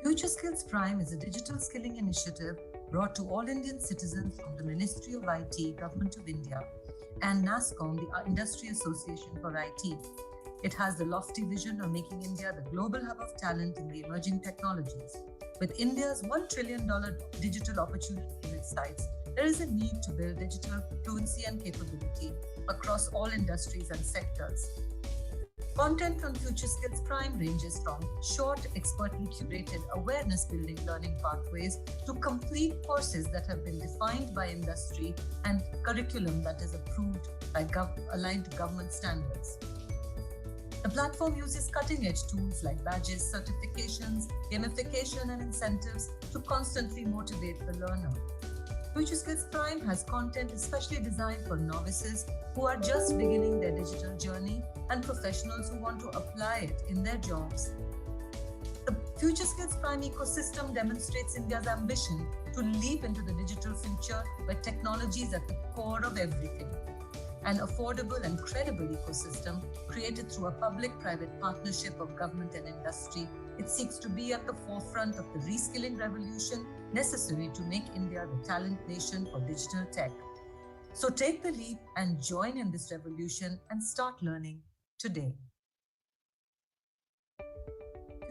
Future Skills Prime is a digital skilling initiative brought to all Indian citizens from the Ministry of IT, Government of India, and NASSCOM, the Industry Association for IT. It has the lofty vision of making India the global hub of talent in the emerging technologies. With India's $1 trillion digital opportunity in its sights, there is a need to build digital fluency and capability across all industries and sectors. Content on Future Skills Prime ranges from short, expertly curated awareness-building learning pathways to complete courses that have been defined by industry and curriculum that is approved by aligned to government standards. The platform uses cutting-edge tools like badges, certifications, gamification, and incentives to constantly motivate the learner. Future Skills Prime has content especially designed for novices who are just beginning their digital journey and professionals who want to apply it in their jobs. The Future Skills Prime ecosystem demonstrates India's ambition to leap into the digital future where technology is at the core of everything. An affordable and credible ecosystem created through a public-private partnership of government and industry, it seeks to be at the forefront of the reskilling revolution necessary to make India the talent nation for digital tech. So take the leap and join in this revolution and start learning today.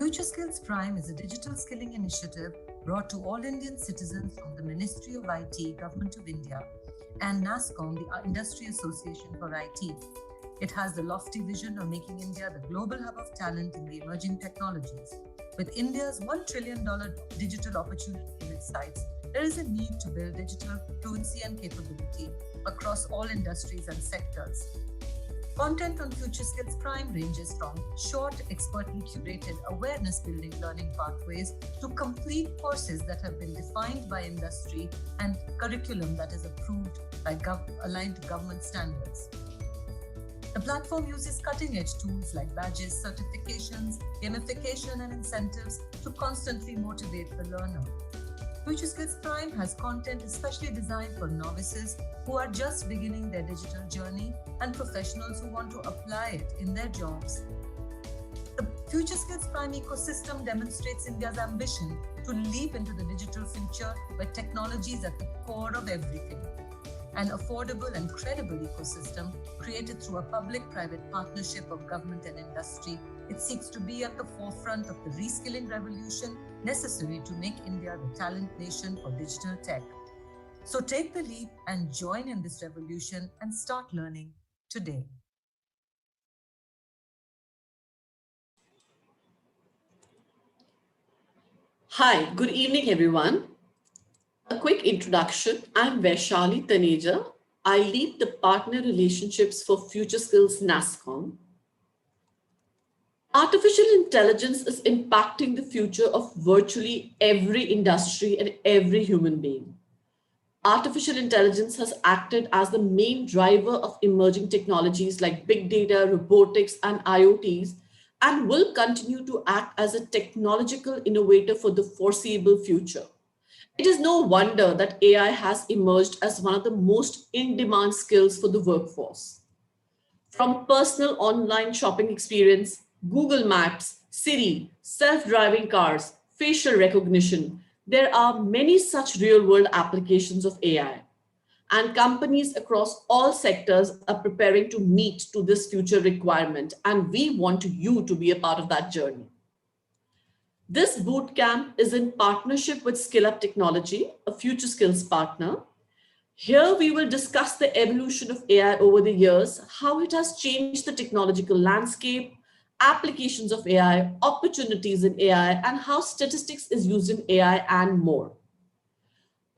Future Skills Prime is a digital skilling initiative brought to all Indian citizens from the Ministry of IT, Government of India, and NASSCOM, the Industry Association for IT. It has the lofty vision of making India the global hub of talent in the emerging technologies. With India's $1 trillion digital opportunity in its sights, there is a need to build digital fluency and capability across all industries and sectors. Content on Future Skills Prime ranges from short, expertly curated awareness-building learning pathways to complete courses that have been defined by industry and curriculum that is approved by aligned to government standards. The platform uses cutting-edge tools like badges, certifications, gamification, and incentives to constantly motivate the learner. Future Skills Prime has content especially designed for novices who are just beginning their digital journey and professionals who want to apply it in their jobs. The Future Skills Prime ecosystem demonstrates India's ambition to leap into the digital future where technology is at the core of everything. An affordable and credible ecosystem created through a public-private partnership of government and industry, it seeks to be at the forefront of the reskilling revolution necessary to make India the talent nation for digital tech. So take the leap and join in this revolution and start learning today. Hi, good evening, everyone. A quick introduction. I'm Vaishali Taneja. I lead the partner relationships for Future Skills NASSCOM. Artificial intelligence is impacting the future of virtually every industry and every human being. Artificial intelligence has acted as the main driver of emerging technologies like big data, robotics, and IoTs, and will continue to act as a technological innovator for the foreseeable future. It is no wonder that AI has emerged as one of the most in-demand skills for the workforce. From personal online shopping experience, Google Maps, Siri, self-driving cars, facial recognition, there are many such real-world applications of AI. And companies across all sectors are preparing to meet to this future requirement. And we want you to be a part of that journey. This bootcamp is in partnership with SkillUp Technology, a Future Skills partner. Here we will discuss the evolution of AI over the years, how it has changed the technological landscape, applications of AI, opportunities in AI, and how statistics is used in AI and more.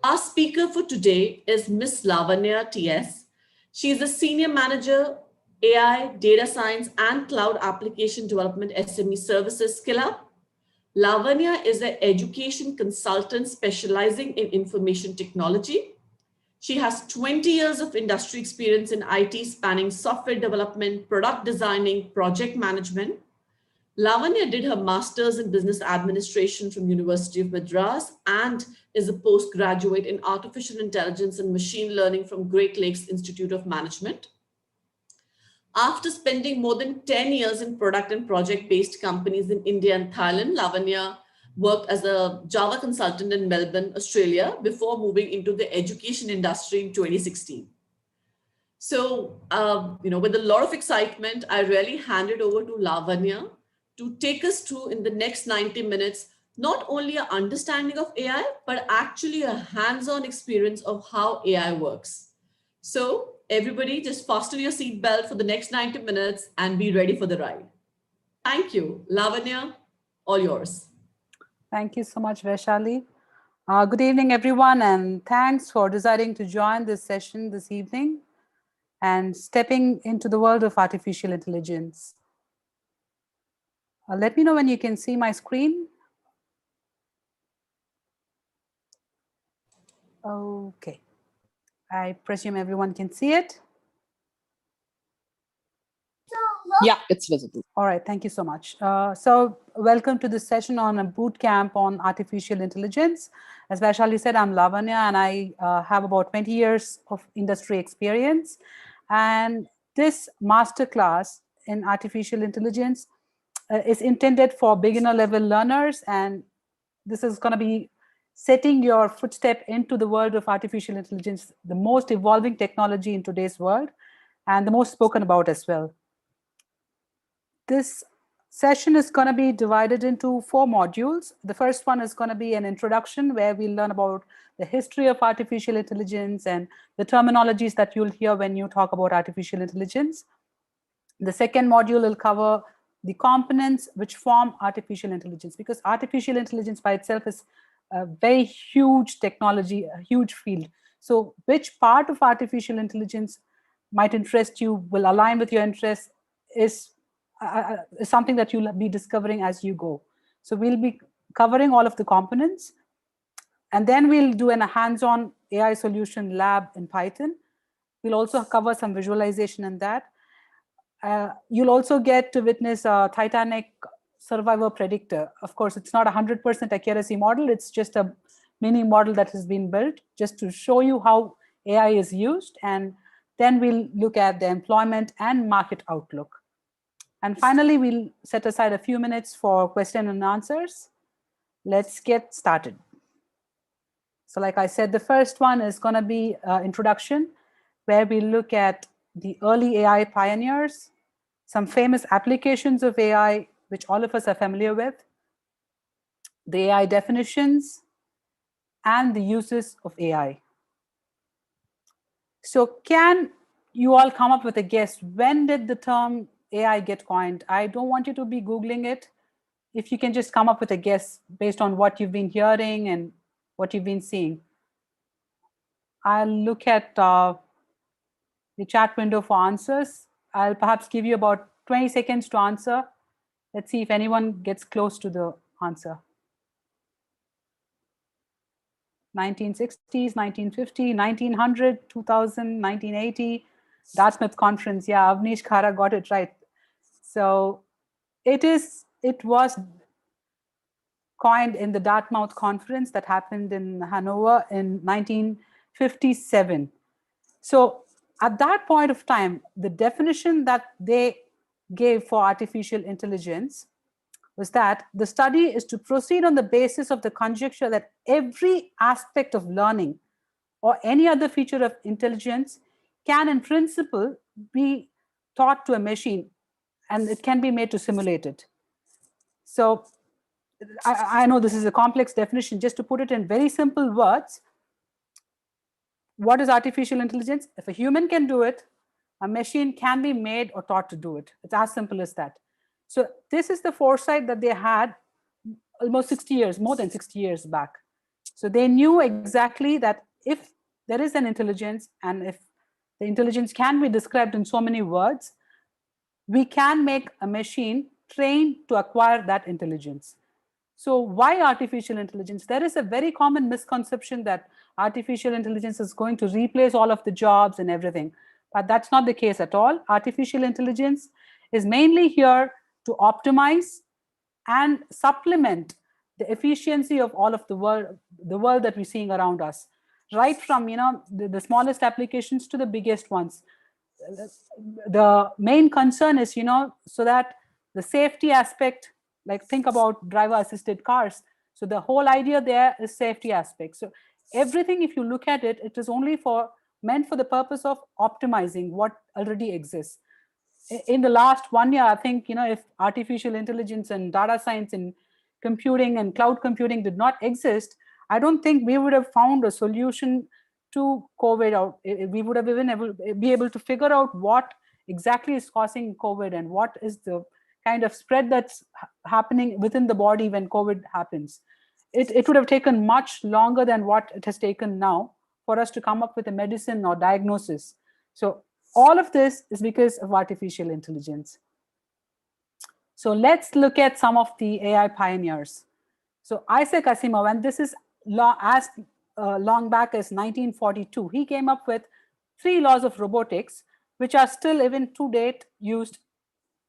Our speaker for today is Ms. Lavanya TS. She is a Senior Manager, AI, Data Science, and Cloud Application Development SME Services, SkillUp. Lavanya is an education consultant specializing in information technology. She has 20 years of industry experience in IT spanning software development, product designing, project management. Lavanya did her master's in business administration from University of Madras and is a postgraduate in artificial intelligence and machine learning from Great Lakes Institute of Management. After spending more than 10 years in product and project-based companies in India and Thailand, Lavanya worked as a Java consultant in Melbourne, Australia, before moving into the education industry in 2016. So, with a lot of excitement, I really handed over to Lavanya to take us through in the next 90 minutes, not only an understanding of AI, but actually a hands-on experience of how AI works. So everybody just fasten your seatbelt for the next 90 minutes and be ready for the ride. Thank you. Lavanya, all yours. Thank you so much, Vaishali. Good evening, everyone, and thanks for deciding to join this session this evening and stepping into the world of artificial intelligence. Let me know when you can see my screen. Okay. I presume everyone can see it. Yeah, it's visible. All right, thank you so much. So welcome to this session on a boot camp on artificial intelligence. As Vaishali said, I'm Lavanya, and I have about 20 years of industry experience. And this masterclass in artificial intelligence is intended for beginner level learners, and this is going to be setting your footstep into the world of artificial intelligence, the most evolving technology in today's world, and the most spoken about as well. This session is going to be divided into 4 modules. The first one is going to be an introduction where we'll learn about the history of artificial intelligence and the terminologies that you'll hear when you talk about artificial intelligence. The second module will cover the components which form artificial intelligence, because artificial intelligence by itself is a very huge technology, a huge field. So which part of artificial intelligence might interest you, will align with your interests, is something that you'll be discovering as you go. So we'll be covering all of the components, and then we'll do a hands-on AI solution lab in Python. We'll also cover some visualization in that. You'll also get to witness a Titanic survivor predictor. Of course, it's not a 100% accuracy model. It's just a mini model that has been built just to show you how AI is used. And then we'll look at the employment and market outlook. And finally, we'll set aside a few minutes for question and answers. Let's get started. So like I said, the first one is going to be introduction, where we look at the early AI pioneers, some famous applications of AI, which all of us are familiar with, the AI definitions, and the uses of AI. So can you all come up with a guess? When did the term AI get coined? I don't want you to be Googling it. If you can just come up with a guess based on what you've been hearing and what you've been seeing. I'll look at the chat window for answers. I'll perhaps give you about 20 seconds to answer. Let's see if anyone gets close to the answer. 1960s, 1950, 1900, 2000, 1980, Dartmouth Conference. Yeah, Avnish Khara got it right. So it was coined in the Dartmouth Conference that happened in Hanover in 1957. So at that point of time, the definition that they gave for artificial intelligence was that the study is to proceed on the basis of the conjecture that every aspect of learning or any other feature of intelligence can in principle be taught to a machine, and it can be made to simulate it. So I know this is a complex definition. Just to put it in very simple words, what is artificial intelligence? If a human can do it, a machine can be made or taught to do it. It's as simple as that. So this is the foresight that they had almost 60 years, more than 60 years back. So they knew exactly that if there is an intelligence, and if the intelligence can be described in so many words, we can make a machine trained to acquire that intelligence. So why artificial intelligence? There is a very common misconception that artificial intelligence is going to replace all of the jobs and everything. But that's not the case at all. Artificial intelligence is mainly here to optimize and supplement the efficiency of all of the world that we're seeing around us, right from the smallest applications to the biggest ones. the main concern is, so that the safety aspect, like think about driver assisted cars. So the whole idea there is safety aspect. So everything, if you look at it, it is only meant for the purpose of optimizing what already exists. In the last 1 year, I think, if artificial intelligence and data science and computing and cloud computing did not exist, I don't think we would have found a solution to COVID out. We would have even be able to figure out what exactly is causing COVID and what is the kind of spread that's happening within the body when COVID happens. It would have taken much longer than what it has taken now for us to come up with a medicine or diagnosis. So all of this is because of artificial intelligence. So let's look at some of the AI pioneers. So Isaac Asimov, and this is as long back as 1942, he came up with 3 laws of robotics, which are still even to date used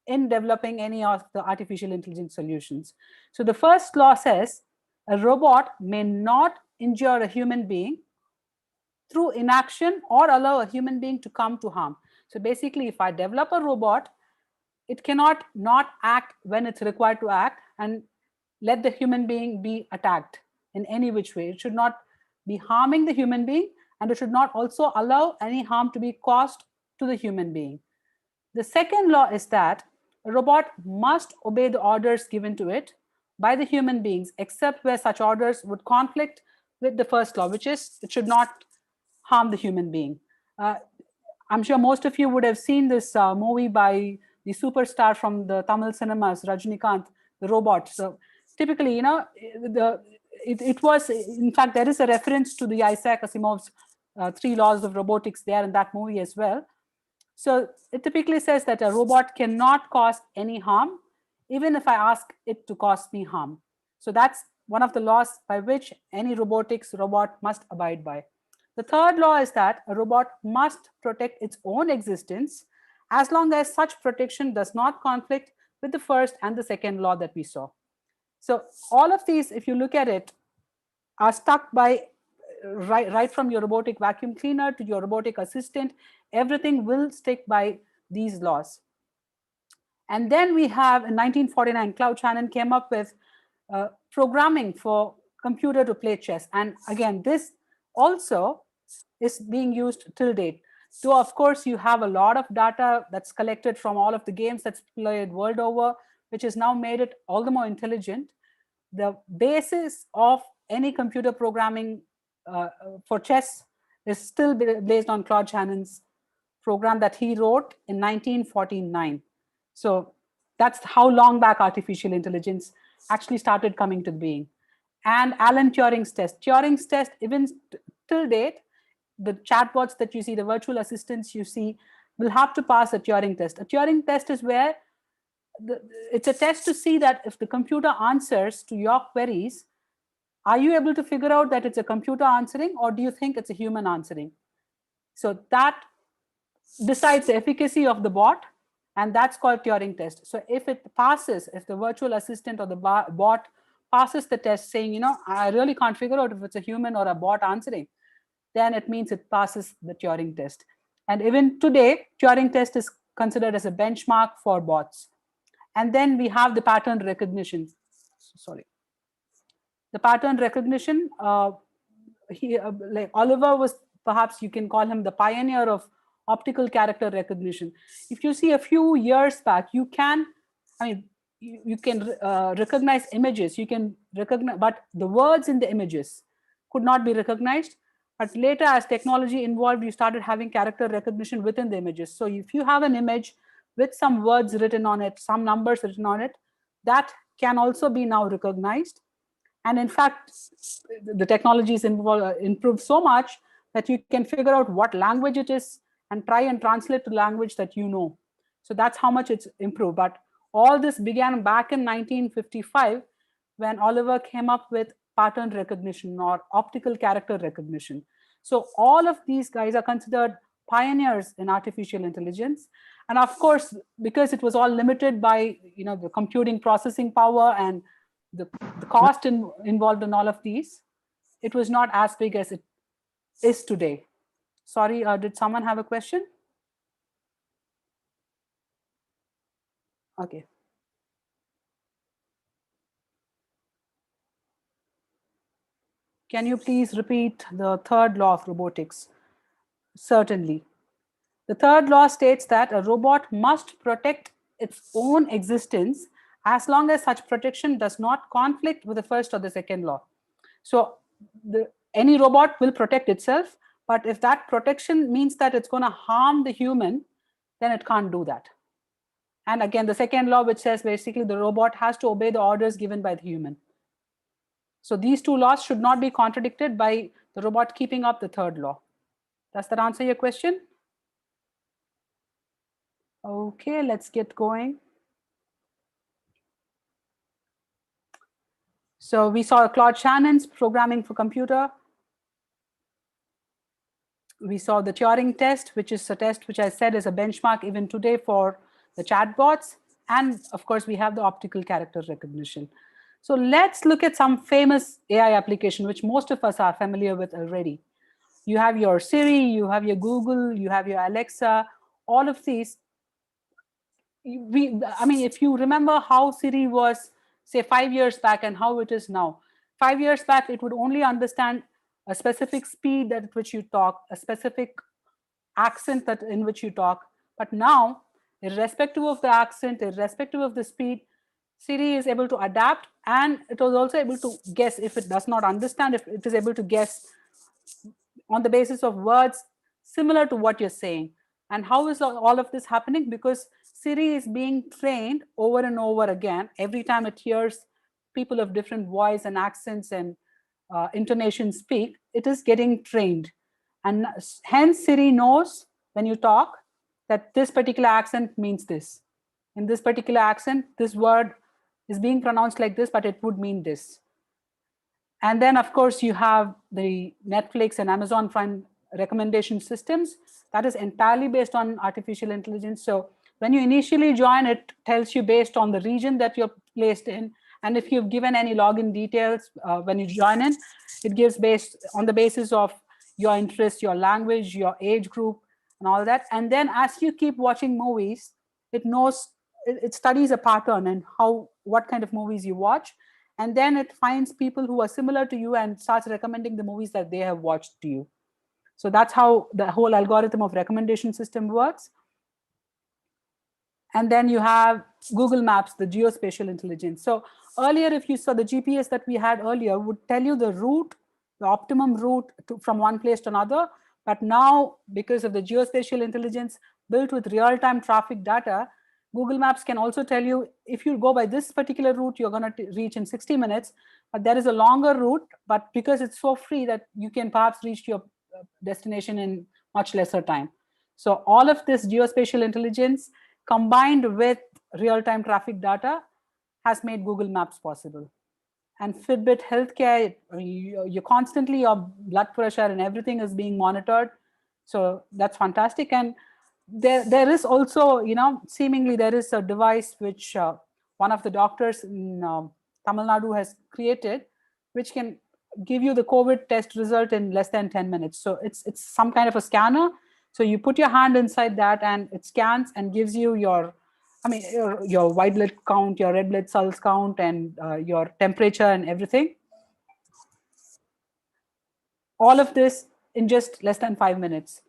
in developing any of the artificial intelligence solutions. So the first law says a robot may not injure a human being through inaction or allow a human being to come to harm. So basically, if I develop a robot, it cannot not act when it's required to act and let the human being be attacked in any which way. It should not be harming the human being, and it should not also allow any harm to be caused to the human being. The second law is that a robot must obey the orders given to it by the human beings, except where such orders would conflict with the first law, which is it should not harm the human being. I'm sure most of you would have seen this movie by the superstar from the Tamil cinemas, Rajinikanth, The Robot. So typically, it was, in fact, there is a reference to the Isaac Asimov's 3 laws of robotics there in that movie as well. So it typically says that a robot cannot cause any harm, even if I ask it to cause me harm. So that's one of the laws by which any robotics robot must abide by. The third law is that a robot must protect its own existence as long as such protection does not conflict with the first and the second law that we saw. So all of these, if you look at it, are stuck by right from your robotic vacuum cleaner to your robotic assistant. Everything will stick by these laws. And then we have in 1949, Claude Shannon came up with programming for computer to play chess. And again, this also is being used till date. So of course, you have a lot of data that's collected from all of the games that's played world over, which has now made it all the more intelligent. The basis of any computer programming for chess is still based on Claude Shannon's program that he wrote in 1949. So that's how long back artificial intelligence actually started coming to being. And Alan Turing's test. Turing's test, even till date, the chatbots that you see, the virtual assistants you see, will have to pass a Turing test. A Turing test is where it's a test to see that if the computer answers to your queries, are you able to figure out that it's a computer answering, or do you think it's a human answering? So that decides the efficacy of the bot, and that's called Turing test. So if it passes, if the virtual assistant or the bot passes the test saying, I really can't figure out if it's a human or a bot answering, then it means it passes the Turing test. And even today, Turing test is considered as a benchmark for bots. And then we have the pattern recognition. Sorry. The pattern recognition, like Oliver was, perhaps you can call him the pioneer of optical character recognition. If you see a few years back, you can recognize images, you can recognize, but the words in the images could not be recognized. But later, as technology evolved, you started having character recognition within the images. So if you have an image with some words written on it, some numbers written on it, that can also be now recognized. And in fact, the technology is improved so much that you can figure out what language it is and try and translate to language that you know. So that's how much it's improved. But all this began back in 1955 when Oliver came up with pattern recognition or optical character recognition. So all of these guys are considered pioneers in artificial intelligence. And of course, because it was all limited by the computing processing power and the cost involved in all of these, it was not as big as it is today. Sorry, did someone have a question? Okay. Can you please repeat the third law of robotics? Certainly. The third law states that a robot must protect its own existence as long as such protection does not conflict with the first or the second law. So any robot will protect itself, but if that protection means that it's going to harm the human, then it can't do that. And again, the second law, which says basically the robot has to obey the orders given by the human. So these two laws should not be contradicted by the robot keeping up the third law. Does that answer your question? Okay, let's get going. So we saw Claude Shannon's programming for computer. We saw the Turing test, which is a test which I said is a benchmark even today for the chatbots. And of course, we have the optical character recognition. So let's look at some famous AI application, which most of us are familiar with already. You have your Siri, you have your Google, you have your Alexa, all of these. I mean, if you remember how Siri was, say, 5 years back and how it is now. 5 years back, it would only understand a specific speed at which you talk, a specific accent that in which you talk. But now, irrespective of the accent, irrespective of the speed, Siri is able to adapt, and it was also able to guess if it does not understand, if it is able to guess on the basis of words similar to what you're saying. And how is all of this happening? Because Siri is being trained over and over again. Every time it hears people of different voice and accents and intonation speak, it is getting trained. And hence Siri knows when you talk that this particular accent means this. In this particular accent, this word is being pronounced like this, but it would mean this. And then, of course, you have the Netflix and Amazon Prime recommendation systems. That is entirely based on artificial intelligence. So when you initially join, it tells you based on the region that you're placed in. And if you've given any login details when you join in, it gives based on the basis of your interests, your language, your age group, and all that. And then as you keep watching movies, it knows, it studies a pattern and what kind of movies you watch. And then it finds people who are similar to you and starts recommending the movies that they have watched to you. So that's how the whole algorithm of recommendation system works. And then you have Google Maps, the geospatial intelligence. So earlier, if you saw the GPS that we had earlier would tell you the route, the optimum route from one place to another. But now, because of the geospatial intelligence built with real-time traffic data, Google Maps can also tell you if you go by this particular route, you're going to reach in 60 minutes. But there is a longer route, but because it's so free that you can perhaps reach your destination in much lesser time. So all of this geospatial intelligence combined with real-time traffic data has made Google Maps possible. And Fitbit healthcare, you constantly, your blood pressure and everything is being monitored. So that's fantastic. And there is also, seemingly there is a device which one of the doctors in Tamil Nadu has created, which can give you the COVID test result in less than 10 minutes. So it's some kind of a scanner. So you put your hand inside that and it scans and gives you your white blood count, your red blood cells count, and your temperature and everything. All of this in just less than 5 minutes.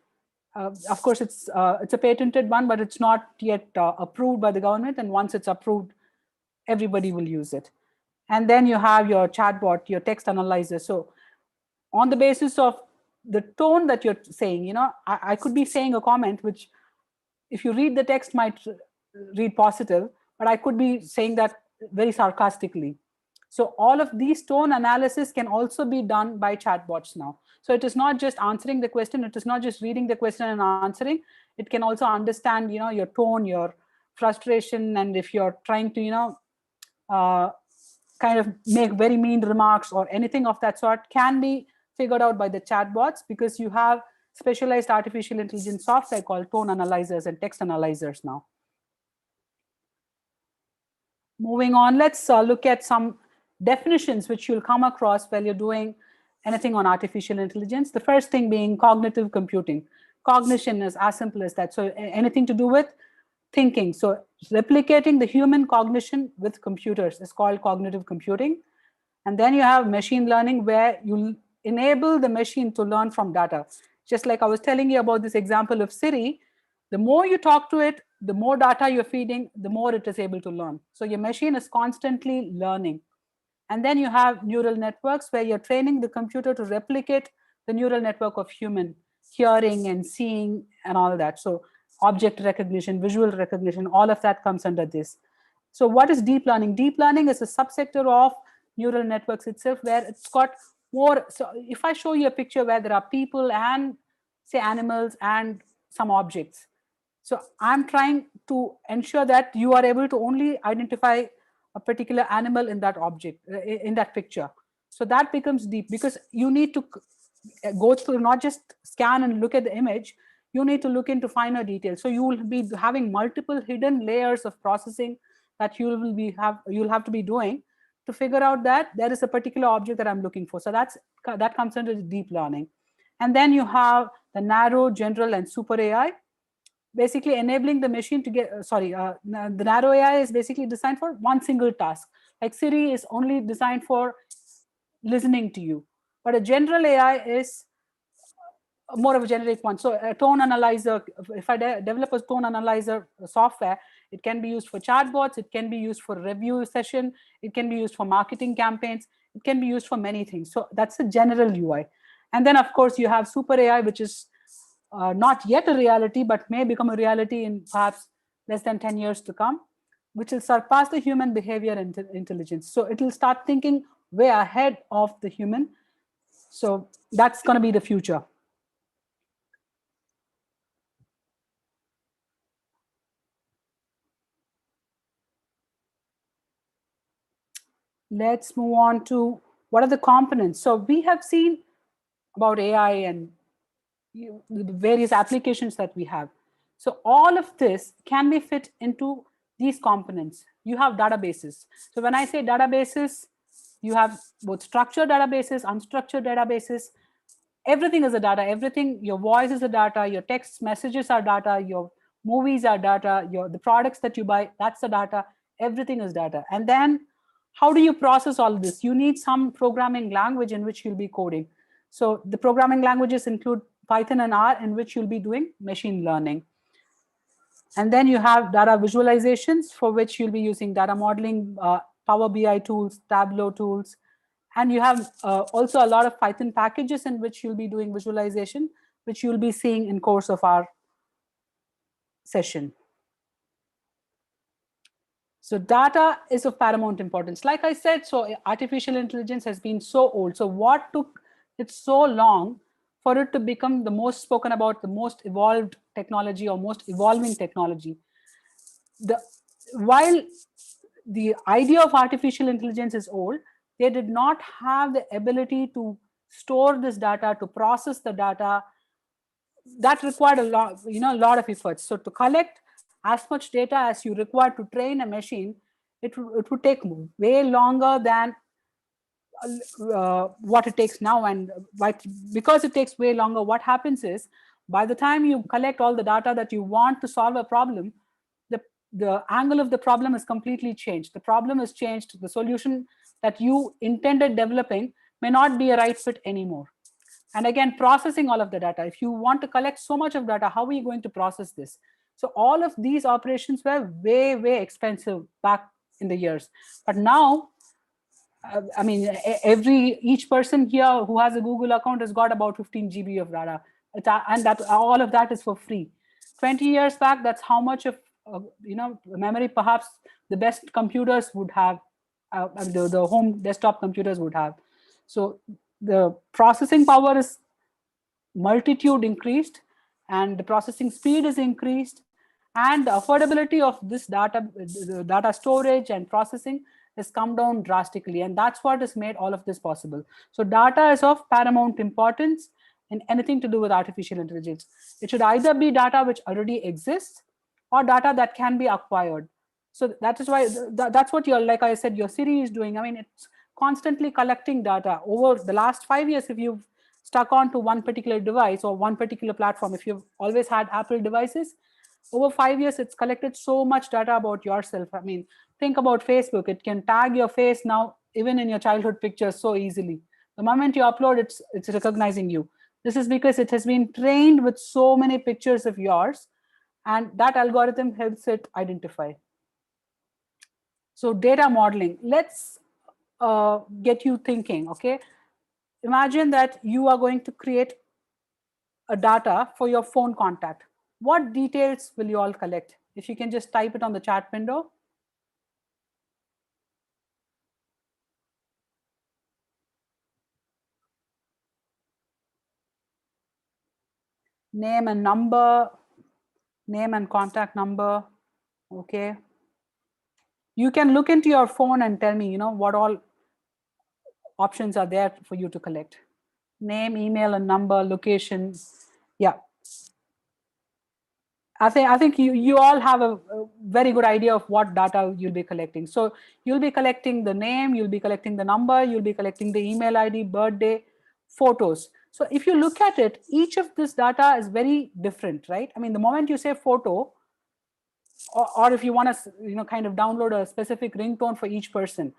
Of course, it's a patented one, but it's not yet approved by the government. And once it's approved, everybody will use it. And then you have your chatbot, your text analyzer. So on the basis of the tone that you're saying, I could be saying a comment, which if you read the text might read positive, but I could be saying that very sarcastically. So all of these tone analysis can also be done by chatbots now. So it is not just answering the question. It is not just reading the question and answering. It can also understand, your tone, your frustration. And if you're trying to, kind of make very mean remarks or anything of that sort, can be figured out by the chatbots because you have specialized artificial intelligence software called tone analyzers and text analyzers now. Moving on, let's look at some definitions which you'll come across while you're doing anything on artificial intelligence. The first thing being cognitive computing. Cognition is as simple as that. So anything to do with thinking. So replicating the human cognition with computers is called cognitive computing. And then you have machine learning, where you enable the machine to learn from data. Just like I was telling you about this example of Siri, the more you talk to it, the more data you're feeding, the more it is able to learn. So your machine is constantly learning. And then you have neural networks, where you're training the computer to replicate the neural network of human hearing and seeing and all that. So object recognition, visual recognition, all of that comes under this. So what is deep learning? Deep learning is a subsector of neural networks itself, where it's got more. So if I show you a picture where there are people and say animals and some objects, so I'm trying to ensure that you are able to only identify a particular animal in that object, in that picture. So that becomes deep, because you need to go through, not just scan and look at the image, you need to look into finer details. So you will be having multiple hidden layers of processing that you'll have to be doing to figure out that there is a particular object that I'm looking for. So that comes under deep learning. And then you have the narrow, general, and super AI, basically enabling the machine to get, the narrow AI is basically designed for one single task. Like Siri is only designed for listening to you, but a general AI is more of a generic one. So a tone analyzer, if I develop a tone analyzer software, it can be used for chatbots, it can be used for review session, it can be used for marketing campaigns, it can be used for many things. So that's the general UI. And then of course you have super AI, which is not yet a reality, but may become a reality in perhaps less than 10 years to come, which will surpass the human behavior and intelligence. So it will start thinking way ahead of the human. So that's going to be the future. Let's move on to what are the components. So we have seen about AI and the various applications that we have. So all of this can be fit into these components. You have databases. So when I say databases, you have both structured databases, unstructured databases. Everything is a data. Everything, your voice is a data, your text messages are data, your movies are data, the products that you buy, that's the data. Everything is data. And then how do you process all of this? You need some programming language in which you'll be coding. So the programming languages include Python and R, in which you'll be doing machine learning. And then you have data visualizations, for which you'll be using data modeling, Power BI tools, Tableau tools. And you have also a lot of Python packages in which you'll be doing visualization, which you'll be seeing in course of our session. So data is of paramount importance. Like I said, so artificial intelligence has been so old. So what took it so long for it to become the most spoken about, the most evolved technology or most evolving technology? While the idea of artificial intelligence is old, they did not have the ability to store this data, to process the data. That required a lot of efforts. So to collect as much data as you require to train a machine, it would take way longer than what it takes now. And because it takes way longer, what happens is, by the time you collect all the data that you want to solve a problem, the angle of the problem is completely changed. The problem is changed. The solution that you intended developing may not be a right fit anymore. And again, processing all of the data. If you want to collect so much of data, how are you going to process this? So all of these operations were way, way expensive back in the years. But now, I mean, each person here who has a Google account has got about 15 GB of data. And that all of that is for free. 20 years back, that's how much of memory perhaps the best computers would have, the home desktop computers would have. So the processing power is multitude increased, and the processing speed is increased, and the affordability of this data storage and processing has come down drastically, and that's what has made all of this possible. So data is of paramount importance in anything to do with artificial intelligence. It should either be data which already exists or data that can be acquired. So that is why that's what like I said, your Siri is doing. I mean, it's constantly collecting data. Over the last 5 years, if you've stuck on to one particular device or one particular platform, if you've always had Apple devices, Over 5 years, it's collected so much data about yourself. I mean, think about Facebook. It can tag your face now, even in your childhood pictures, so easily. The moment you upload, it's recognizing you. This is because it has been trained with so many pictures of yours, and that algorithm helps it identify. So data modeling, let's get you thinking, okay? Imagine that you are going to create a data for your phone contact. What details will you all collect? If you can just type it on the chat window. Name and number, name and contact number, okay? You can look into your phone and tell me, what all options are there for you to collect. Name, email, and number, location. Yeah. I think you all have a very good idea of what data you'll be collecting. So you'll be collecting the name, you'll be collecting the number, you'll be collecting the email ID, birthday, photos. So if you look at it, each of this data is very different, right? I mean, the moment you say photo, or if you want to kind of download a specific ringtone for each person,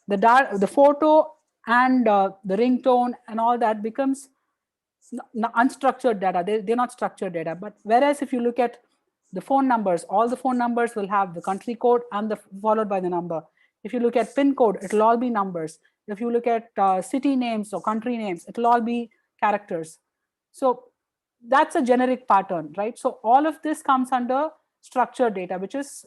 the photo and the ringtone and all that becomes unstructured data. They're not structured data. But whereas if you look at the phone numbers, all the phone numbers will have the country code and followed by the number. If you look at PIN code, it'll all be numbers. If you look at city names or country names, it'll all be characters. So that's a generic pattern, right? So all of this comes under structured data, which is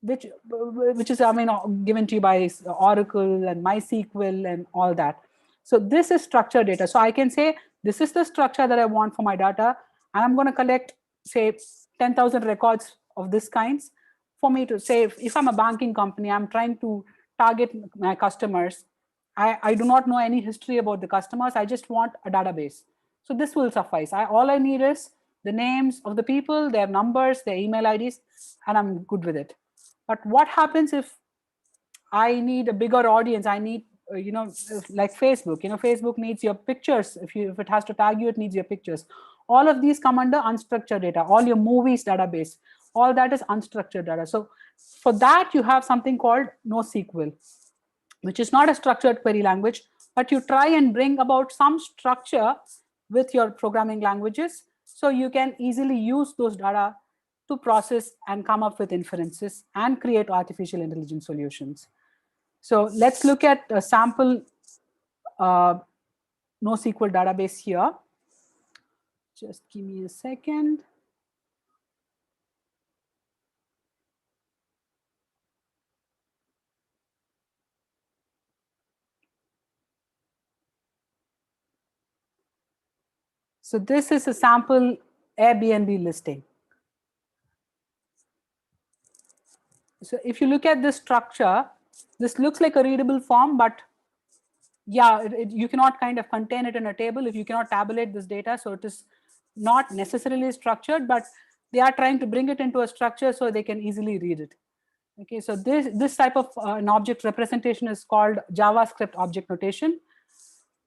I mean, given to you by Oracle and MySQL and all that. So this is structured data. So I can say this is the structure that I want for my data, and I'm going to collect, say, 10,000 records of this kinds. For me to say, if I'm a banking company, I'm trying to target my customers. I do not know any history about the customers. I just want a database. So this will suffice. All I need is the names of the people, their numbers, their email IDs, and I'm good with it. But what happens if I need a bigger audience? I need, like Facebook. Facebook needs your pictures. If it has to tag you, it needs your pictures. All of these come under unstructured data. All your movies database, all that is unstructured data. So for that, you have something called NoSQL, which is not a structured query language, but you try and bring about some structure with your programming languages, so you can easily use those data to process and come up with inferences and create artificial intelligence solutions. So let's look at a sample NoSQL database here. Just give me a second. So this is a sample Airbnb listing. So if you look at this structure, this looks like a readable form, but yeah, you cannot kind of contain it in a table if you cannot tabulate this data. So it is not necessarily structured, but they are trying to bring it into a structure so they can easily read it. Okay, so this type of an object representation is called JavaScript object notation.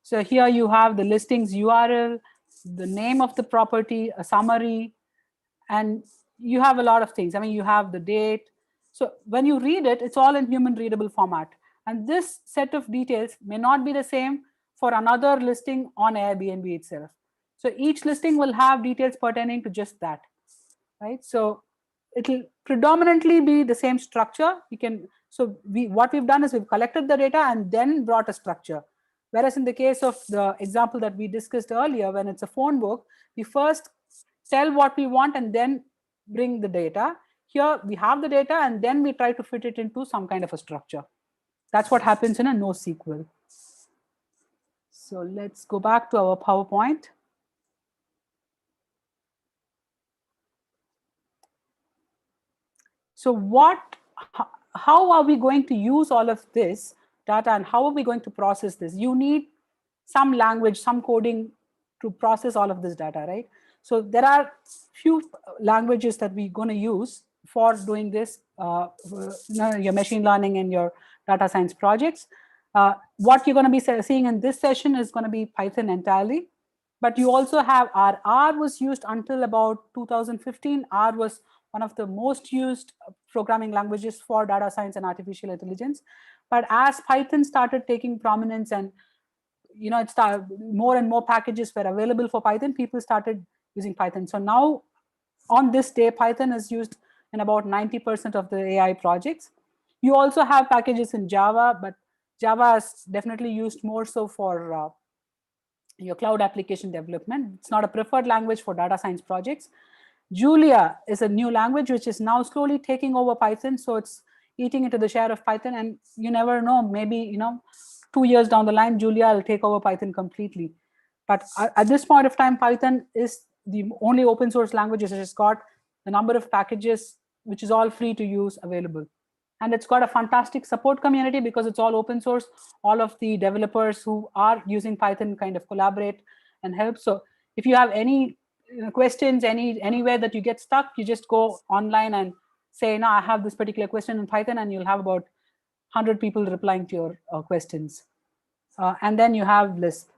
So here you have the listings URL, the name of the property, a summary, and you have a lot of things. I mean, you have the date. So when you read it, it's all in human readable format. And this set of details may not be the same for another listing on Airbnb itself. So each listing will have details pertaining to just that, right? So it'll predominantly be the same structure. What we've done is we've collected the data and then brought a structure. Whereas in the case of the example that we discussed earlier, when it's a phone book, we first tell what we want and then bring the data. Here we have the data and then we try to fit it into some kind of a structure. That's what happens in a NoSQL. So let's go back to our PowerPoint. So how are we going to use all of this data and how are we going to process this? You need some language, some coding to process all of this data, right? So there are few languages that we're going to use for doing this, your machine learning and your data science projects. What you're going to be seeing in this session is going to be Python entirely. But you also have R. R was used until about 2015. R was one of the most used programming languages for data science and artificial intelligence. But as Python started taking prominence and it started, more and more packages were available for Python, people started using Python. So now on this day, Python is used in about 90% of the AI projects. You also have packages in Java, but Java is definitely used more so for your cloud application development. It's not a preferred language for data science projects. Julia is a new language which is now slowly taking over Python. So it's eating into the share of Python, and you never know, maybe 2 years down the line, Julia will take over Python completely. But at this point of time, Python is the only open source language which has got the number of packages which is all free to use available. And it's got a fantastic support community because it's all open source. All of the developers who are using Python kind of collaborate and help. So if you have any questions, anywhere that you get stuck, you just go online and say, no, I have this particular question in Python, and you'll have about 100 people replying to your questions. And then you have Lisp.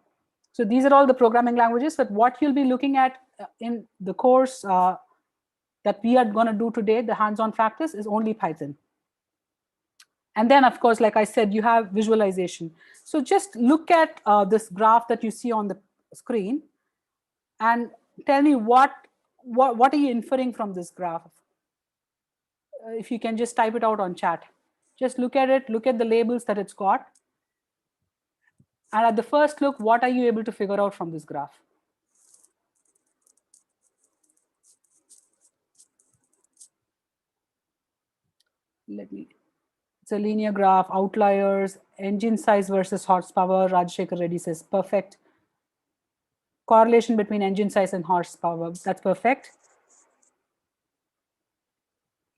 So these are all the programming languages, but what you'll be looking at in the course that we are going to do today, the hands-on practice, is only Python. And then, of course, like I said, you have visualization. So just look at this graph that you see on the screen and tell me what are you inferring from this graph? If you can just type it out on chat. Just look at it, look at the labels that it's got. And at the first look, what are you able to figure out from this graph? It's a linear graph, outliers, engine size versus horsepower. Rajshekhar Reddy says, perfect. Correlation between engine size and horsepower, that's perfect.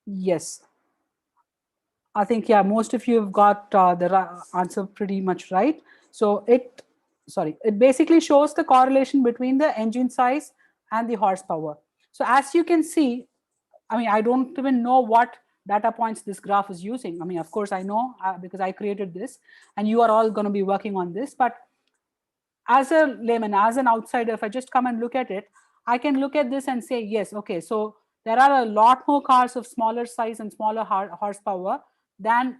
Yes. I think, yeah, most of you have got the answer pretty much right. So it basically shows the correlation between the engine size and the horsepower. So as you can see, I mean, I don't even know what data points this graph is using. I mean, of course I know because I created this, and you are all going to be working on this. But as a layman, as an outsider, if I just come and look at it, I can look at this and say, yes, okay, so there are a lot more cars of smaller size and smaller horsepower than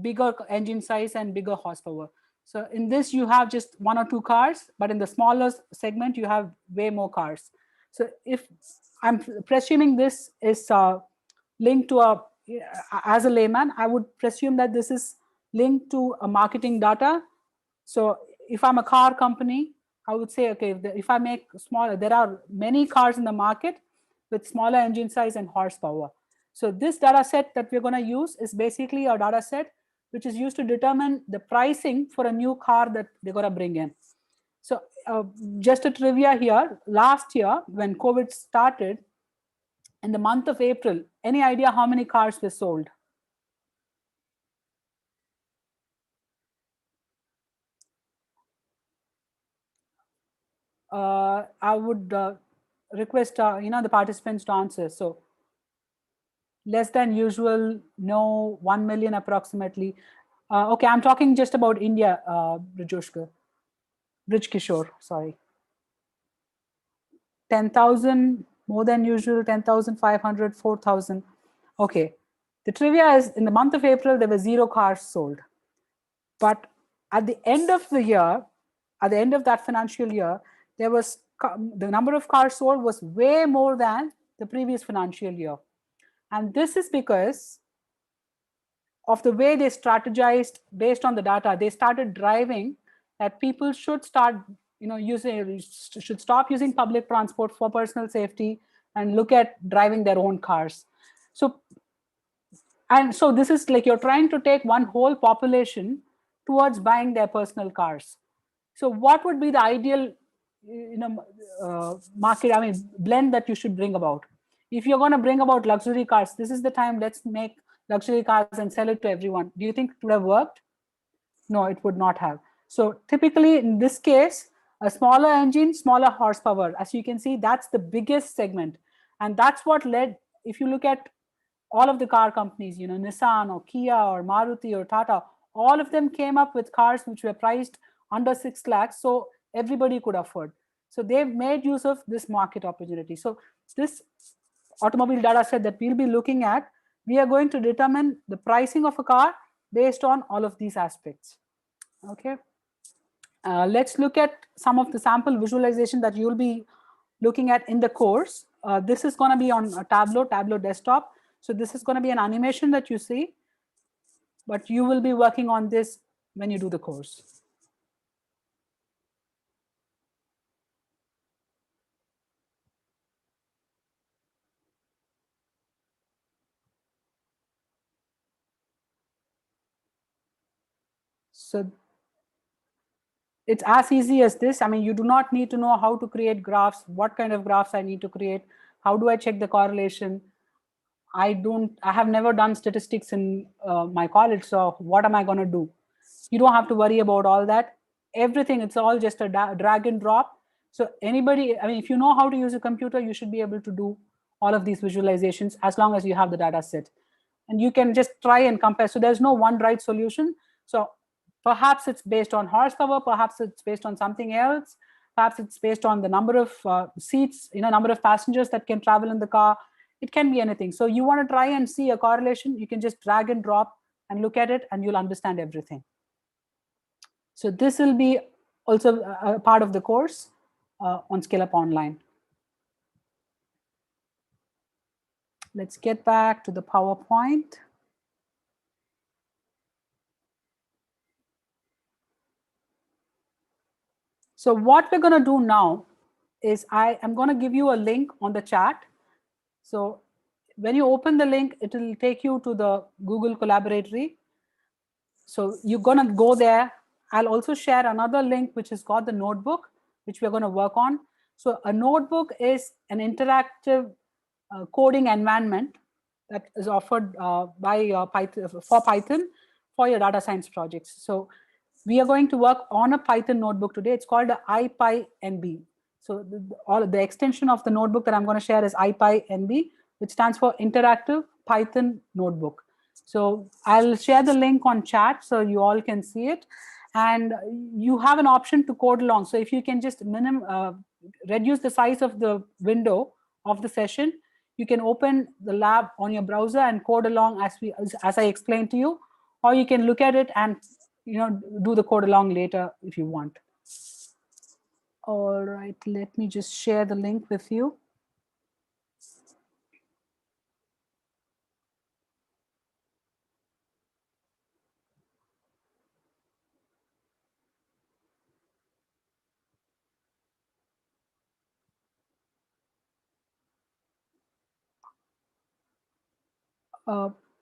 bigger engine size and bigger horsepower. So in this, you have just 1 or 2 cars, but in the smaller segment, you have way more cars. So if I'm presuming this is linked to as a layman, I would presume that this is linked to a marketing data. So if I'm a car company, I would say, okay, if I make smaller, there are many cars in the market with smaller engine size and horsepower. So this data set that we're going to use is basically a data set which is used to determine the pricing for a new car that they're going to bring in. So just a trivia here, last year when COVID started, in the month of April, any idea how many cars were sold? I would request the participants to answer. So less than usual, no, 1 million approximately. Okay, I'm talking just about India, Brijoshka. Brij Kishore, sorry. 10,000, more than usual, 10,500, 4,000. Okay, the trivia is in the month of April, there were 0 cars sold. But at the end of the year, at the end of that financial year, there was the number of cars sold was way more than the previous financial year. And this is because of the way they strategized based on the data. They started driving that people should start, should stop using public transport for personal safety and look at driving their own cars. So this is like you're trying to take one whole population towards buying their personal cars. So what would be the ideal market, I mean, blend that you should bring about? If you're going to bring about luxury cars, this is the time, let's make luxury cars and sell it to everyone. Do you think it would have worked? No, it would not have. So typically in this case, a smaller engine, smaller horsepower, as you can see, that's the biggest segment. And that's what led, if you look at all of the car companies, Nissan or Kia or Maruti or Tata, all of them came up with cars which were priced under 6 lakhs. So everybody could afford. So they've made use of this market opportunity. So this automobile data set that we'll be looking at, we are going to determine the pricing of a car based on all of these aspects. Okay. Let's look at some of the sample visualization that you'll be looking at in the course. This is going to be on a Tableau desktop. So this is going to be an animation that you see, but you will be working on this when you do the course. So it's as easy as this. I mean, you do not need to know how to create graphs, what kind of graphs I need to create, how do I check the correlation. I have never done statistics in my college, so what am I going to do? You don't have to worry about all that. Everything, it's all just a drag and drop. So anybody, I mean, if you know how to use a computer, you should be able to do all of these visualizations as long as you have the data set. And you can just try and compare. So there's no one right solution. So perhaps it's based on horsepower, perhaps it's based on something else, perhaps it's based on the number of seats, number of passengers that can travel in the car. It can be anything. So you want to try and see a correlation, you can just drag and drop and look at it and you'll understand everything. So this will be also a part of the course on Scale Up Online. Let's get back to the PowerPoint. So what we're going to do now is I am going to give you a link on the chat. So when you open the link, it will take you to the Google Collaboratory. So you're going to go there. I'll also share another link which has got the notebook, which we're going to work on. So a notebook is an interactive coding environment that is offered by Python for your data science projects. So we are going to work on a Python notebook today. It's called the IPyNB. So the extension of the notebook that I'm going to share is IPyNB, which stands for Interactive Python Notebook. So I'll share the link on chat so you all can see it. And you have an option to code along. So if you can just reduce the size of the window of the session, you can open the lab on your browser and code along as I explained to you, or you can look at it and do the code along later if you want. All right, let me just share the link with you.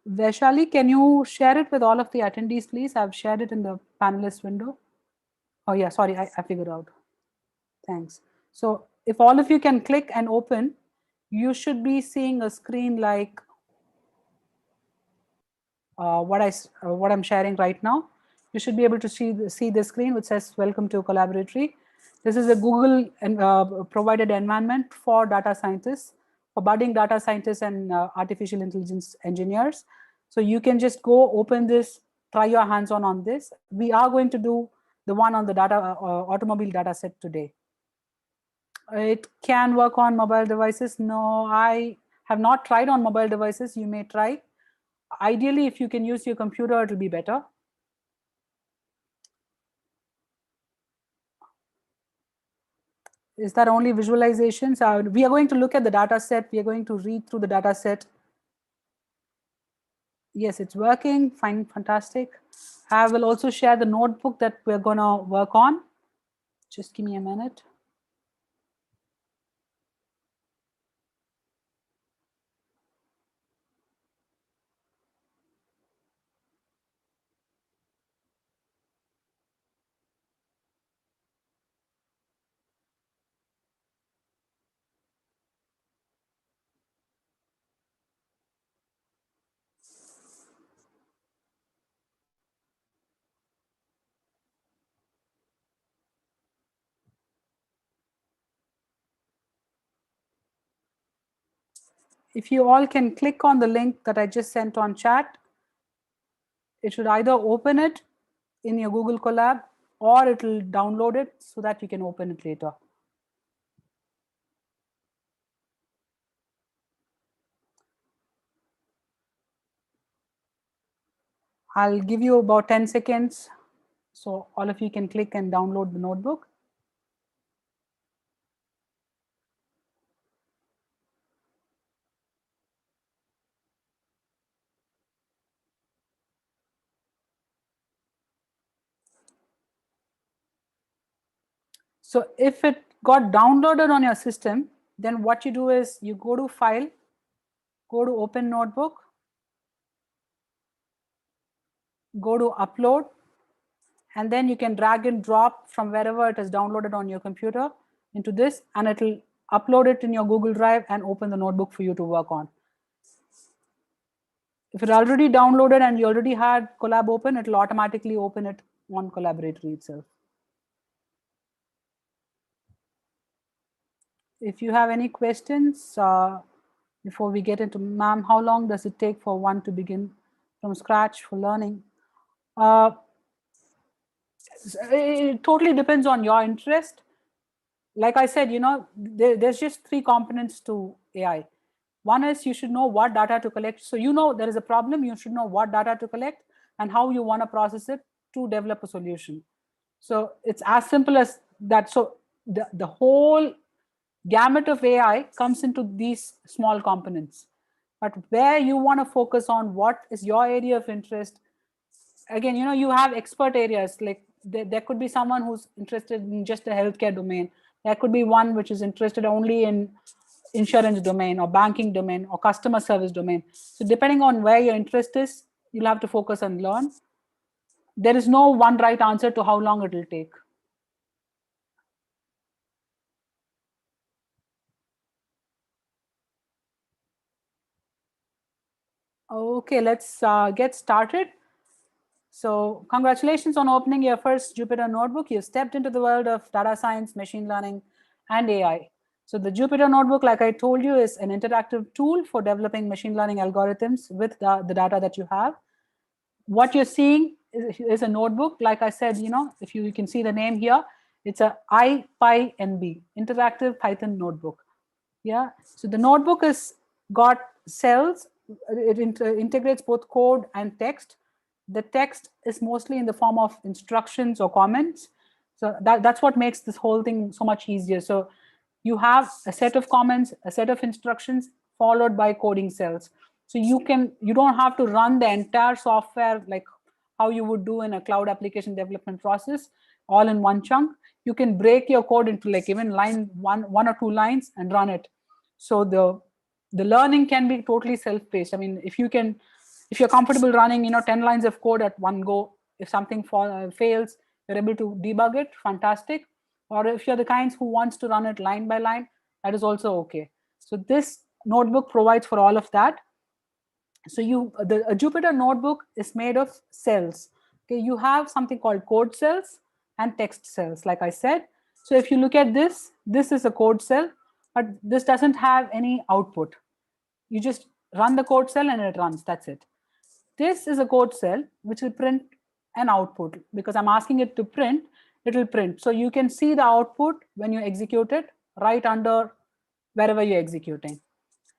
Vaishali, can you share it with all of the attendees, please? I've shared it in the panelist window. Oh yeah, sorry, I figured out. Thanks. So if all of you can click and open, you should be seeing a screen like what I'm sharing right now. You should be able to see the screen which says "Welcome to Collaboratory." This is a Google provided environment for data scientists, for budding data scientists and artificial intelligence engineers. So you can just go open this, try your hands on this. We are going to do the one on the automobile data set today. It can work on mobile devices. No, I have not tried on mobile devices. You may try. Ideally, if you can use your computer, it'll be better. Is that only visualizations? We are going to look at the data set. We are going to read through the data set. Yes, it's working. Fine, fantastic. I will also share the notebook that we're going to work on. Just give me a minute. If you all can click on the link that I just sent on chat, it should either open it in your Google Colab or it will download it so that you can open it later. I'll give you about 10 seconds so all of you can click and download the notebook. So if it got downloaded on your system, then what you do is you go to File, go to Open Notebook, go to Upload, and then you can drag and drop from wherever it is downloaded on your computer into this, and it will upload it in your Google Drive and open the notebook for you to work on. If it's already downloaded and you already had Collab open, it will automatically open it on Collaboratory itself. If you have any questions before we get into, ma'am, how long does it take for one to begin from scratch for learning? It totally depends on your interest. Like I said, there's just 3 components to AI. One is you should know what data to collect. So there is a problem, you should know what data to collect and how you want to process it to develop a solution. So it's as simple as that. So the whole gamut of AI comes into these small components. But where you want to focus on what is your area of interest, again, you have expert areas. Like there could be someone who's interested in just the healthcare domain. There could be one which is interested only in insurance domain or banking domain or customer service domain. So depending on where your interest is, you'll have to focus and learn. There is no one right answer to how long it will take. Okay, let's get started. So congratulations on opening your first Jupyter Notebook. You stepped into the world of data science, machine learning, and AI. So the Jupyter Notebook, like I told you, is an interactive tool for developing machine learning algorithms with the data that you have. What you're seeing is a notebook. Like I said, if you can see the name here, it's a IPyNB, Interactive Python Notebook. Yeah, so the notebook is got cells. It integrates both code and text. The text is mostly in the form of instructions or comments. So that's what makes this whole thing so much easier. So you have a set of comments, a set of instructions, followed by coding cells. So you don't have to run the entire software like how you would do in a cloud application development process all in one chunk. You can break your code into like even one or two lines and run it. So the learning can be totally self-paced. I mean, if you're comfortable running 10 lines of code at one go, if something fails, you're able to debug it, fantastic. Or if you're the kinds who wants to run it line by line, that is also okay. So this notebook provides for all of that. So a Jupyter Notebook is made of cells. Okay, you have something called code cells and text cells, like I said. So if you look at this is a code cell, but this doesn't have any output. You just run the code cell and it runs, that's it. This is a code cell which will print an output. Because I'm asking it to print, it will print. So you can see the output when you execute it right under wherever you're executing.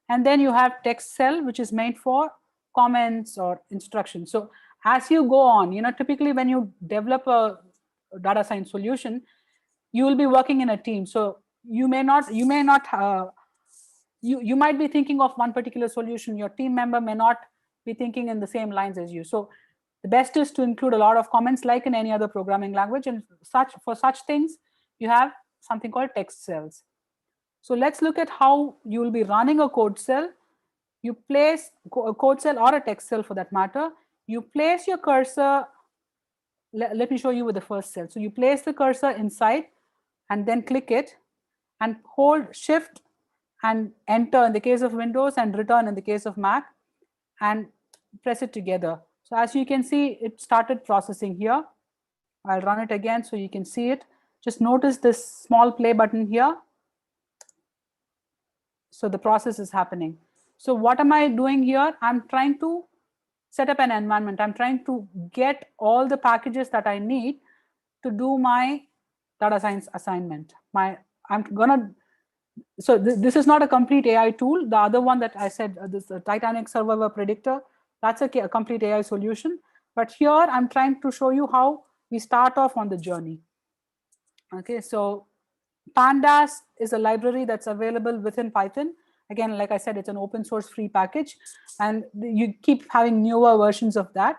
And then you have text cell, which is made for comments or instructions. So as you go on, typically when you develop a data science solution, you will be working in a team. So you might be thinking of one particular solution. Your team member may not be thinking in the same lines as you. So the best is to include a lot of comments like in any other programming language. And for such things, you have something called text cells. So let's look at how you will be running a code cell. You place a code cell or a text cell for that matter. You place your cursor. Let me show you with the first cell. So you place the cursor inside and then click it and hold shift and enter in the case of Windows and return in the case of Mac and press it together. So as you can see, it started processing here. I'll run it again so you can see it. Just notice this small play button here. So the process is happening. So what am I doing here? I'm trying to set up an environment. I'm trying to get all the packages that I need to do my data science assignment. This is not a complete AI tool. The other one that I said, this Titanic Survivor Predictor, that's a complete AI solution. But here I'm trying to show you how we start off on the journey. Okay, so Pandas is a library that's available within Python. Again, like I said, it's an open source free package, and you keep having newer versions of that.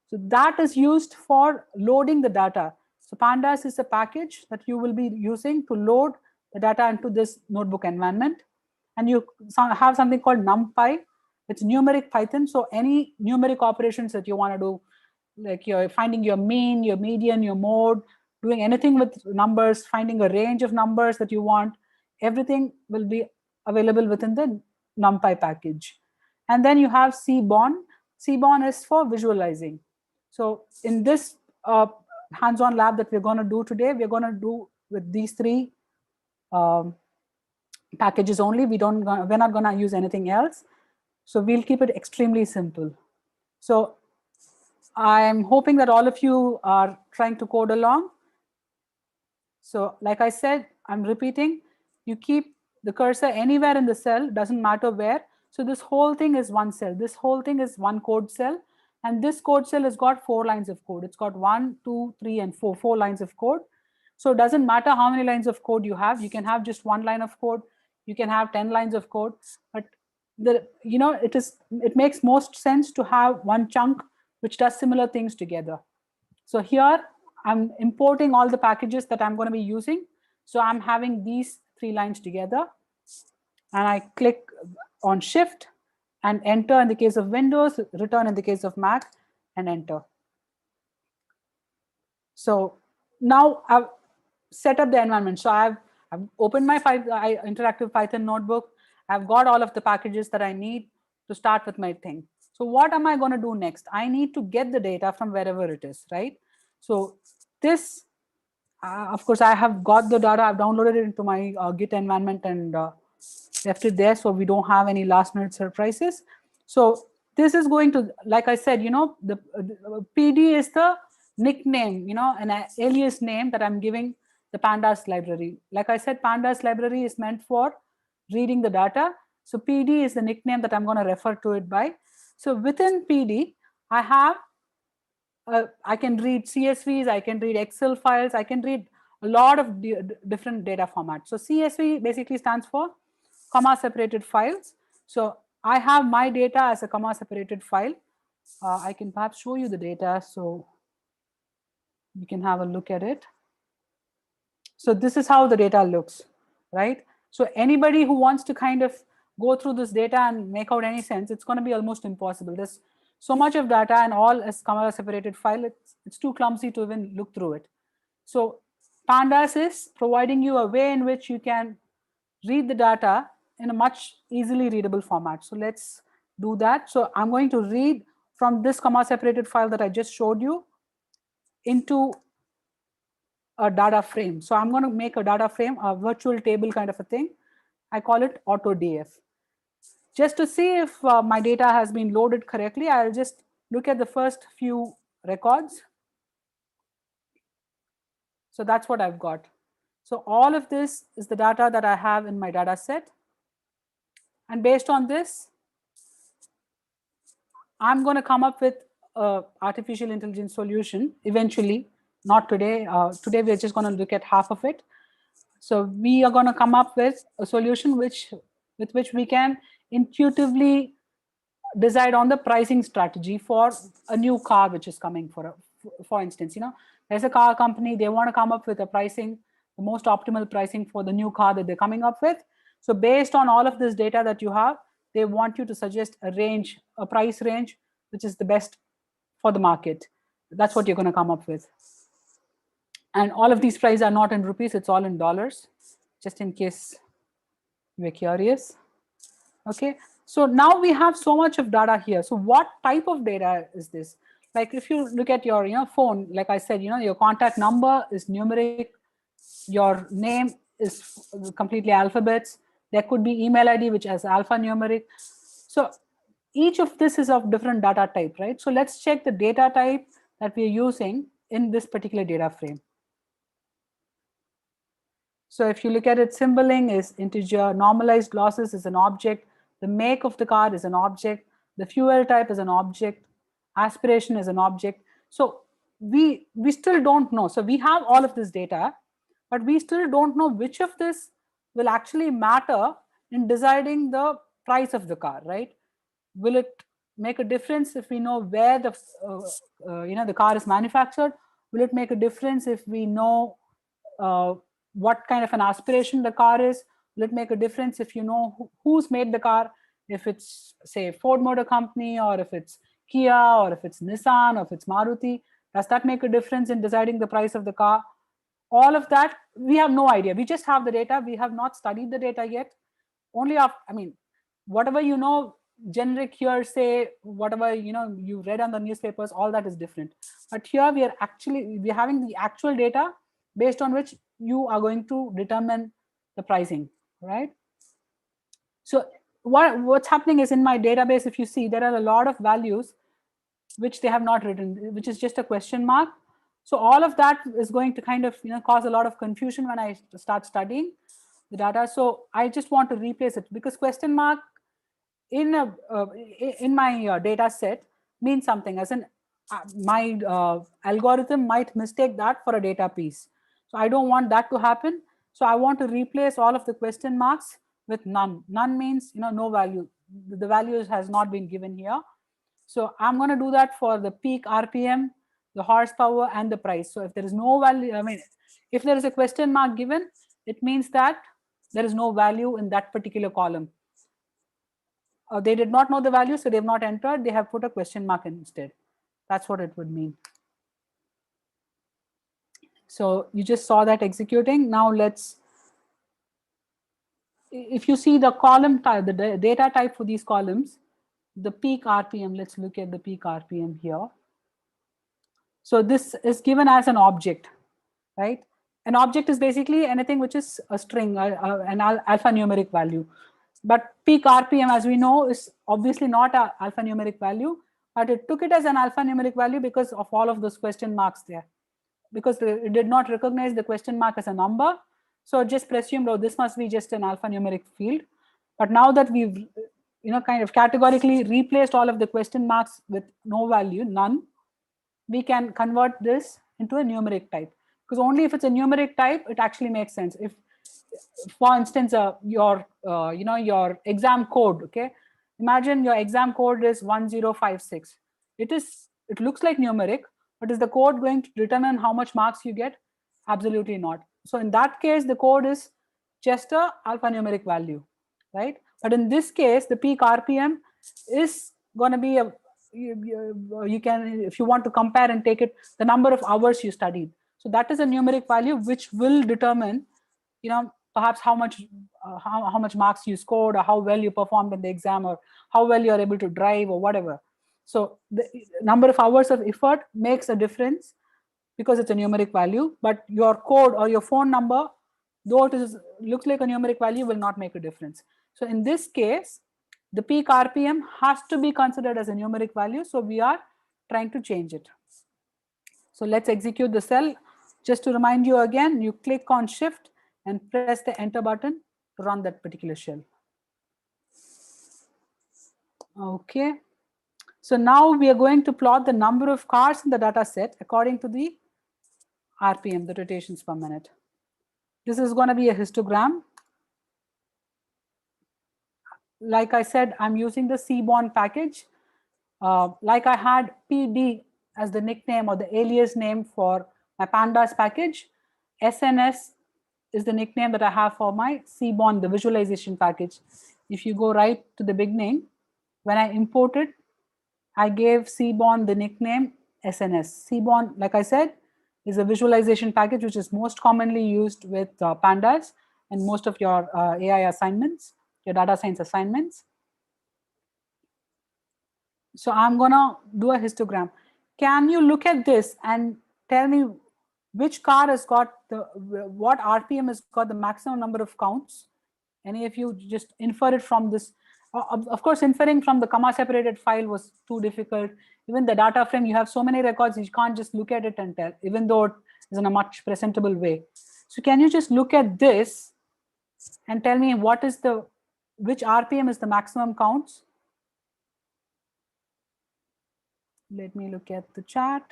So that is used for loading the data. So Pandas is a package that you will be using to load the data into this notebook environment. And you have something called NumPy. It's numeric Python. So any numeric operations that you want to do, like you're finding your mean, your median, your mode, doing anything with numbers, finding a range of numbers that you want, everything will be available within the NumPy package. And then you have Cbon. Cbon is for visualizing. So in this hands-on lab that we're going to do today, we're going to do with these three packages only. We're not going to use anything else. So we'll keep it extremely simple. So I'm hoping that all of you are trying to code along. So like I said, I'm repeating, you keep the cursor anywhere in the cell, doesn't matter where. So this whole thing is one cell. This whole thing is one code cell. And this code cell has got 4 lines of code. It's got 1, 2, 3, and 4 lines of code. So it doesn't matter how many lines of code you have. You can have just 1 line of code. You can have 10 lines of code. But it makes most sense to have one chunk which does similar things together. So here I'm importing all the packages that I'm going to be using. So I'm having these 3 lines together, and I click on Shift and enter in the case of Windows, return in the case of Mac, and enter. So now I've set up the environment. So I've opened my interactive Python notebook. I've got all of the packages that I need to start with my thing. So what am I going to do next? I need to get the data from wherever it is, right? So this, of course, I have got the data. I've downloaded it into my Git environment and left it there, so we don't have any last minute surprises. So this is going to, like I said, the PD is the nickname, an alias name that I'm giving the Pandas library. Like I said, Pandas library is meant for reading the data. So PD is the nickname that I'm going to refer to it by. So within PD, I have I can read CSVs, I can read Excel files, I can read a lot of different data formats. So CSV basically stands for comma separated files. So I have my data as a comma separated file. I can perhaps show you the data so you can have a look at it. So this is how the data looks, right? So anybody who wants to kind of go through this data and make out any sense, it's going to be almost impossible. There's so much of data and all as comma separated file, it's too clumsy to even look through it. So Pandas is providing you a way in which you can read the data in a much easily readable format. So let's do that. So I'm going to read from this comma separated file that I just showed you into a data frame. So I'm going to make a data frame, a virtual table kind of a thing. I call it AutoDF. Just to see if my data has been loaded correctly, I'll just look at the first few records. So that's what I've got. So all of this is the data that I have in my data set. And based on this, I'm going to come up with an artificial intelligence solution eventually, not today. Today, we're just going to look at half of it. So we are going to come up with a solution with which we can intuitively decide on the pricing strategy for a new car which is coming. For instance, there's a car company, they want to come up with a pricing, the most optimal pricing for the new car that they're coming up with. So based on all of this data that you have, they want you to suggest a price range, which is the best for the market. That's what you're going to come up with. And all of these prices are not in rupees, it's all in dollars, just in case you're curious. Okay, so now we have so much of data here. So what type of data is this? Like if you look at your phone, like I said, your contact number is numeric, your name is completely alphabets. There could be email ID which has alphanumeric. So each of this is of different data type, right? So let's check the data type that we're using in this particular data frame. So if you look at it, symboling is integer, normalized losses is an object, the make of the car is an object, the fuel type is an object, aspiration is an object. So we still don't know. So we have all of this data, but we still don't know which of this will actually matter in deciding the price of the car, right? Will it make a difference if we know where the the car is manufactured? Will it make a difference if we know what kind of an aspiration the car is? Will it make a difference if you know who's made the car? If it's, say, Ford Motor Company, or if it's Kia, or if it's Nissan, or if it's Maruti? Does that make a difference in deciding the price of the car? All of that, we have no idea. We just have the data. We have not studied the data yet. Only after, I mean, whatever generic hearsay, whatever you read on the newspapers, all that is different. But here we're having the actual data based on which you are going to determine the pricing, right? So what's happening is, in my database, if you see, there are a lot of values which they have not written, which is just a question mark. So all of that is going to kind of cause a lot of confusion when I start studying the data. So I just want to replace it, because question mark in my data set means something, as in my algorithm might mistake that for a data piece. So I don't want that to happen. So I want to replace all of the question marks with none. None means no value. The value has not been given here. So I'm going to do that for the peak RPM, the horsepower, and the price. So if there is no value, if there is a question mark given, it means that there is no value in that particular column. They did not know the value, so they have not entered. They have put a question mark instead. That's what it would mean. So you just saw that executing. Now if you see the column type, the data type for these columns, the peak RPM, let's look at the peak RPM here. So this is given as an object, right? An object is basically anything which is a string, an alphanumeric value. But peak RPM, as we know, is obviously not an alphanumeric value, but it took it as an alphanumeric value because of all of those question marks there. Because it did not recognize the question mark as a number, so just presumed, oh, this must be just an alphanumeric field. But now that we've kind of categorically replaced all of the question marks with no value, none, we can convert this into a numeric type. Because only if it's a numeric type, it actually makes sense. If, for instance, your exam code, okay, imagine your exam code is 1056. It looks like numeric, but is the code going to determine how much marks you get? Absolutely not. So in that case, the code is just a alphanumeric value, right? But in this case, the peak RPM is going to be you can, if you want to compare and take it, the number of hours you studied. So that is a numeric value which will determine, perhaps how much marks you scored, or how well you performed in the exam, or how well you are able to drive, or whatever. So the number of hours of effort makes a difference because it's a numeric value, but your code or your phone number, though it looks like a numeric value, will not make a difference. So in this case, the peak RPM has to be considered as a numeric value. So we are trying to change it. So let's execute the cell. Just to remind you again, you click on Shift and press the Enter button to run that particular shell. Okay. So now we are going to plot the number of cars in the data set according to the RPM, the rotations per minute. This is going to be a histogram. Like I said, I'm using the Seaborn package. Like I had PD as the nickname or the alias name for my pandas package, SNS is the nickname that I have for my Seaborn, the visualization package. If you go right to the beginning, when I imported, I gave Seaborn the nickname SNS. Seaborn, like I said, is a visualization package which is most commonly used with pandas and most of your AI assignments, your data science assignments. So I'm gonna do a histogram. Can you look at this and tell me which car has got what RPM has got the maximum number of counts? Any of you just infer it from this? Of course, inferring from the comma separated file was too difficult. Even the data frame, you have so many records, you can't just look at it and tell, even though it is in a much presentable way. So can you just look at this and tell me which RPM is the maximum counts? Let me look at the chat.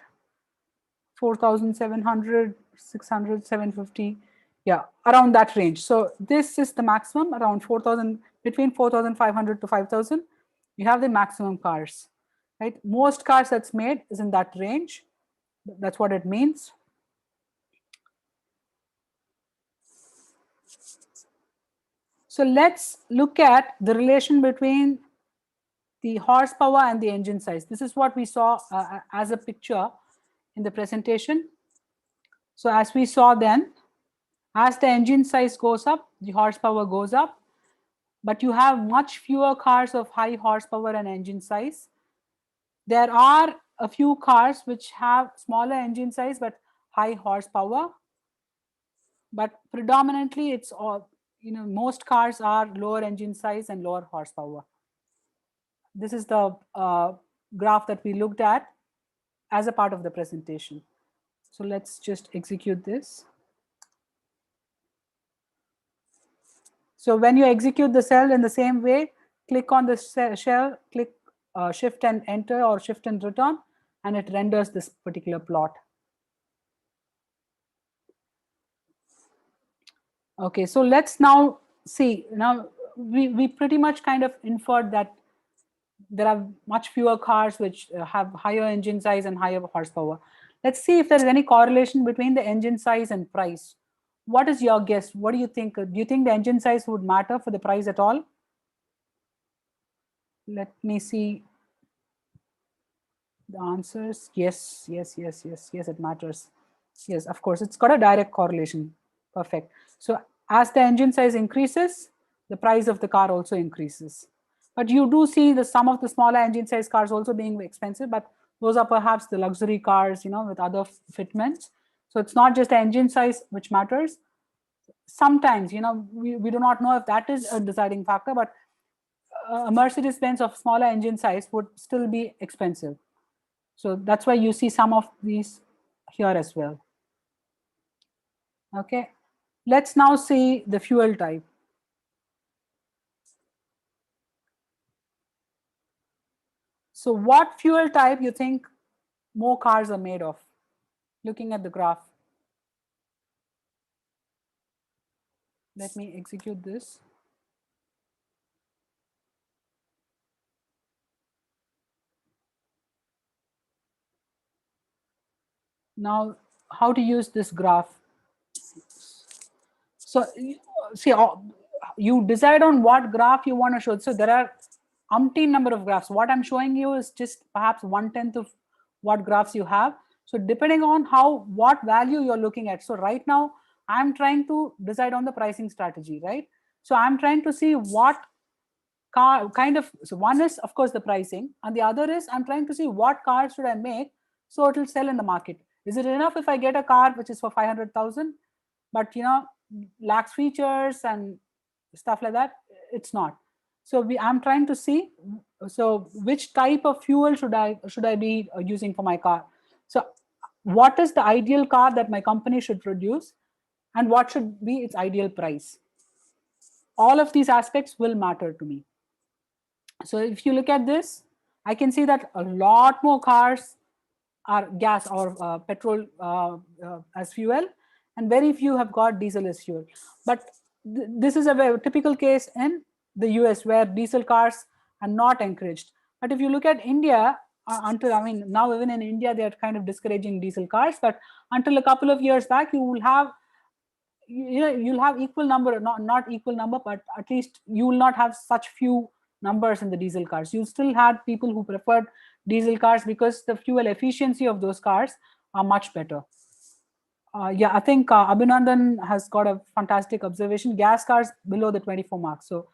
4,700, 600, 750, yeah, around that range. So this is the maximum, around 4,000, between 4,500 to 5,000. You have the maximum cars, right? Most cars that's made is in that range. That's what it means. So let's look at the relation between the horsepower and the engine size. This is what we saw as a picture in the presentation. So as we saw then, as the engine size goes up, the horsepower goes up, but you have much fewer cars of high horsepower and engine size. There are a few cars which have smaller engine size but high horsepower, but predominantly it's all, most cars are lower engine size and lower horsepower. This is the graph that we looked at as a part of the presentation. So let's just execute this. So when you execute the cell in the same way, click on the shell, click shift and enter or shift and return, and it renders this particular plot. Okay, so let's now see. Now we pretty much kind of inferred that there are much fewer cars which have higher engine size and higher horsepower. Let's see if there is any correlation between the engine size and price. What is your guess? What do you think? Do you think the engine size would matter for the price at all? Let me see the answers. Yes, yes, yes, yes, yes, it matters. Yes, of course, it's got a direct correlation. Perfect. So as the engine size increases, the price of the car also increases. But you do see the some of the smaller engine size cars also being expensive, but those are perhaps the luxury cars, with other fitments. So it's not just the engine size which matters. Sometimes, we do not know if that is a deciding factor, but a Mercedes-Benz of smaller engine size would still be expensive. So that's why you see some of these here as well. Okay, let's now see the fuel type. So what fuel type you think more cars are made of? Looking at the graph. Let me execute this. Now, how to use this graph? So, see, you decide on what graph you want to show. So there are umpteen number of graphs. What I'm showing you is just perhaps 1/10 of what graphs you have. So depending on what value you're looking at. So right now, I'm trying to decide on the pricing strategy, right? So I'm trying to see what car kind of, so one is of course the pricing, and the other is I'm trying to see what car should I make so it will sell in the market. Is it enough if I get a car which is for 500,000, but lacks features and stuff like that? It's not. So I'm trying to see, so which type of fuel should I be using for my car? So what is the ideal car that my company should produce, and what should be its ideal price? All of these aspects will matter to me. So if you look at this, I can see that a lot more cars are gas or petrol as fuel, and very few have got diesel as fuel. But this is a very typical case in the US, where diesel cars are not encouraged. But if you look at India, now even in India, they are kind of discouraging diesel cars. But until a couple of years back, you will have you'll have equal number, not equal number, but at least you will not have such few numbers in the diesel cars. You still had people who preferred diesel cars because the fuel efficiency of those cars are much better. Yeah, I think Abhinandan has got a fantastic observation. Gas cars below the 24 mark. So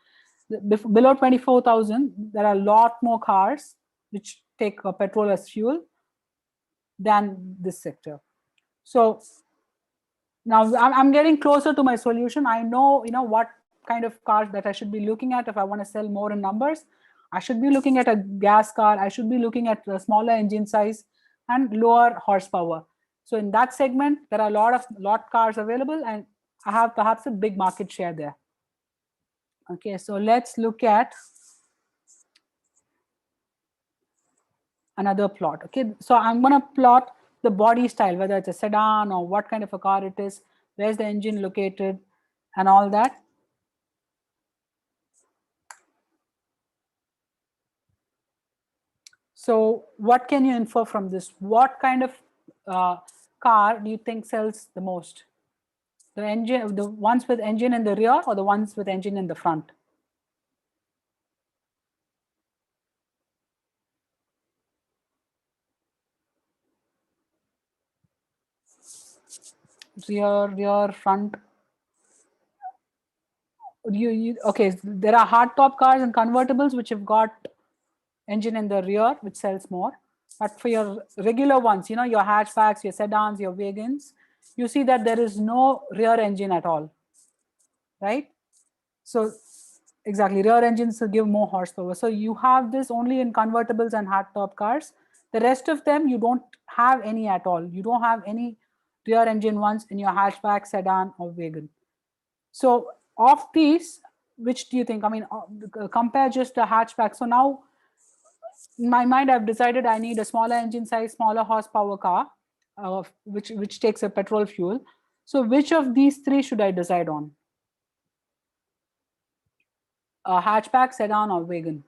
below 24,000, there are a lot more cars which take petrol as fuel than this sector. So now I'm getting closer to my solution. I know, what kind of cars that I should be looking at if I want to sell more in numbers. I should be looking at a gas car. I should be looking at a smaller engine size and lower horsepower. So in that segment, there are a lot cars available, and I have perhaps a big market share there. Okay, so let's look at another plot. Okay, so I'm going to plot the body style, whether it's a sedan or what kind of a car it is, where's the engine located, and all that. So what can you infer from this? What kind of car do you think sells the most? The engine, the ones with engine in the rear or the ones with engine in the front? Rear, front. Okay, there are hardtop cars and convertibles which have got engine in the rear, which sells more. But for your regular ones, your hatchbacks, your sedans, your wagons, you see that there is no rear engine at all, right? So exactly, rear engines will give more horsepower. So you have this only in convertibles and hardtop cars. The rest of them, you don't have any at all. You don't have any rear engine ones in your hatchback, sedan, or wagon. So of these, which do you think? I mean, compare just the hatchback. So now, in my mind, I've decided I need a smaller engine size, smaller horsepower car, which takes a petrol fuel. So which of these three should I decide on? A hatchback, sedan, or wagon?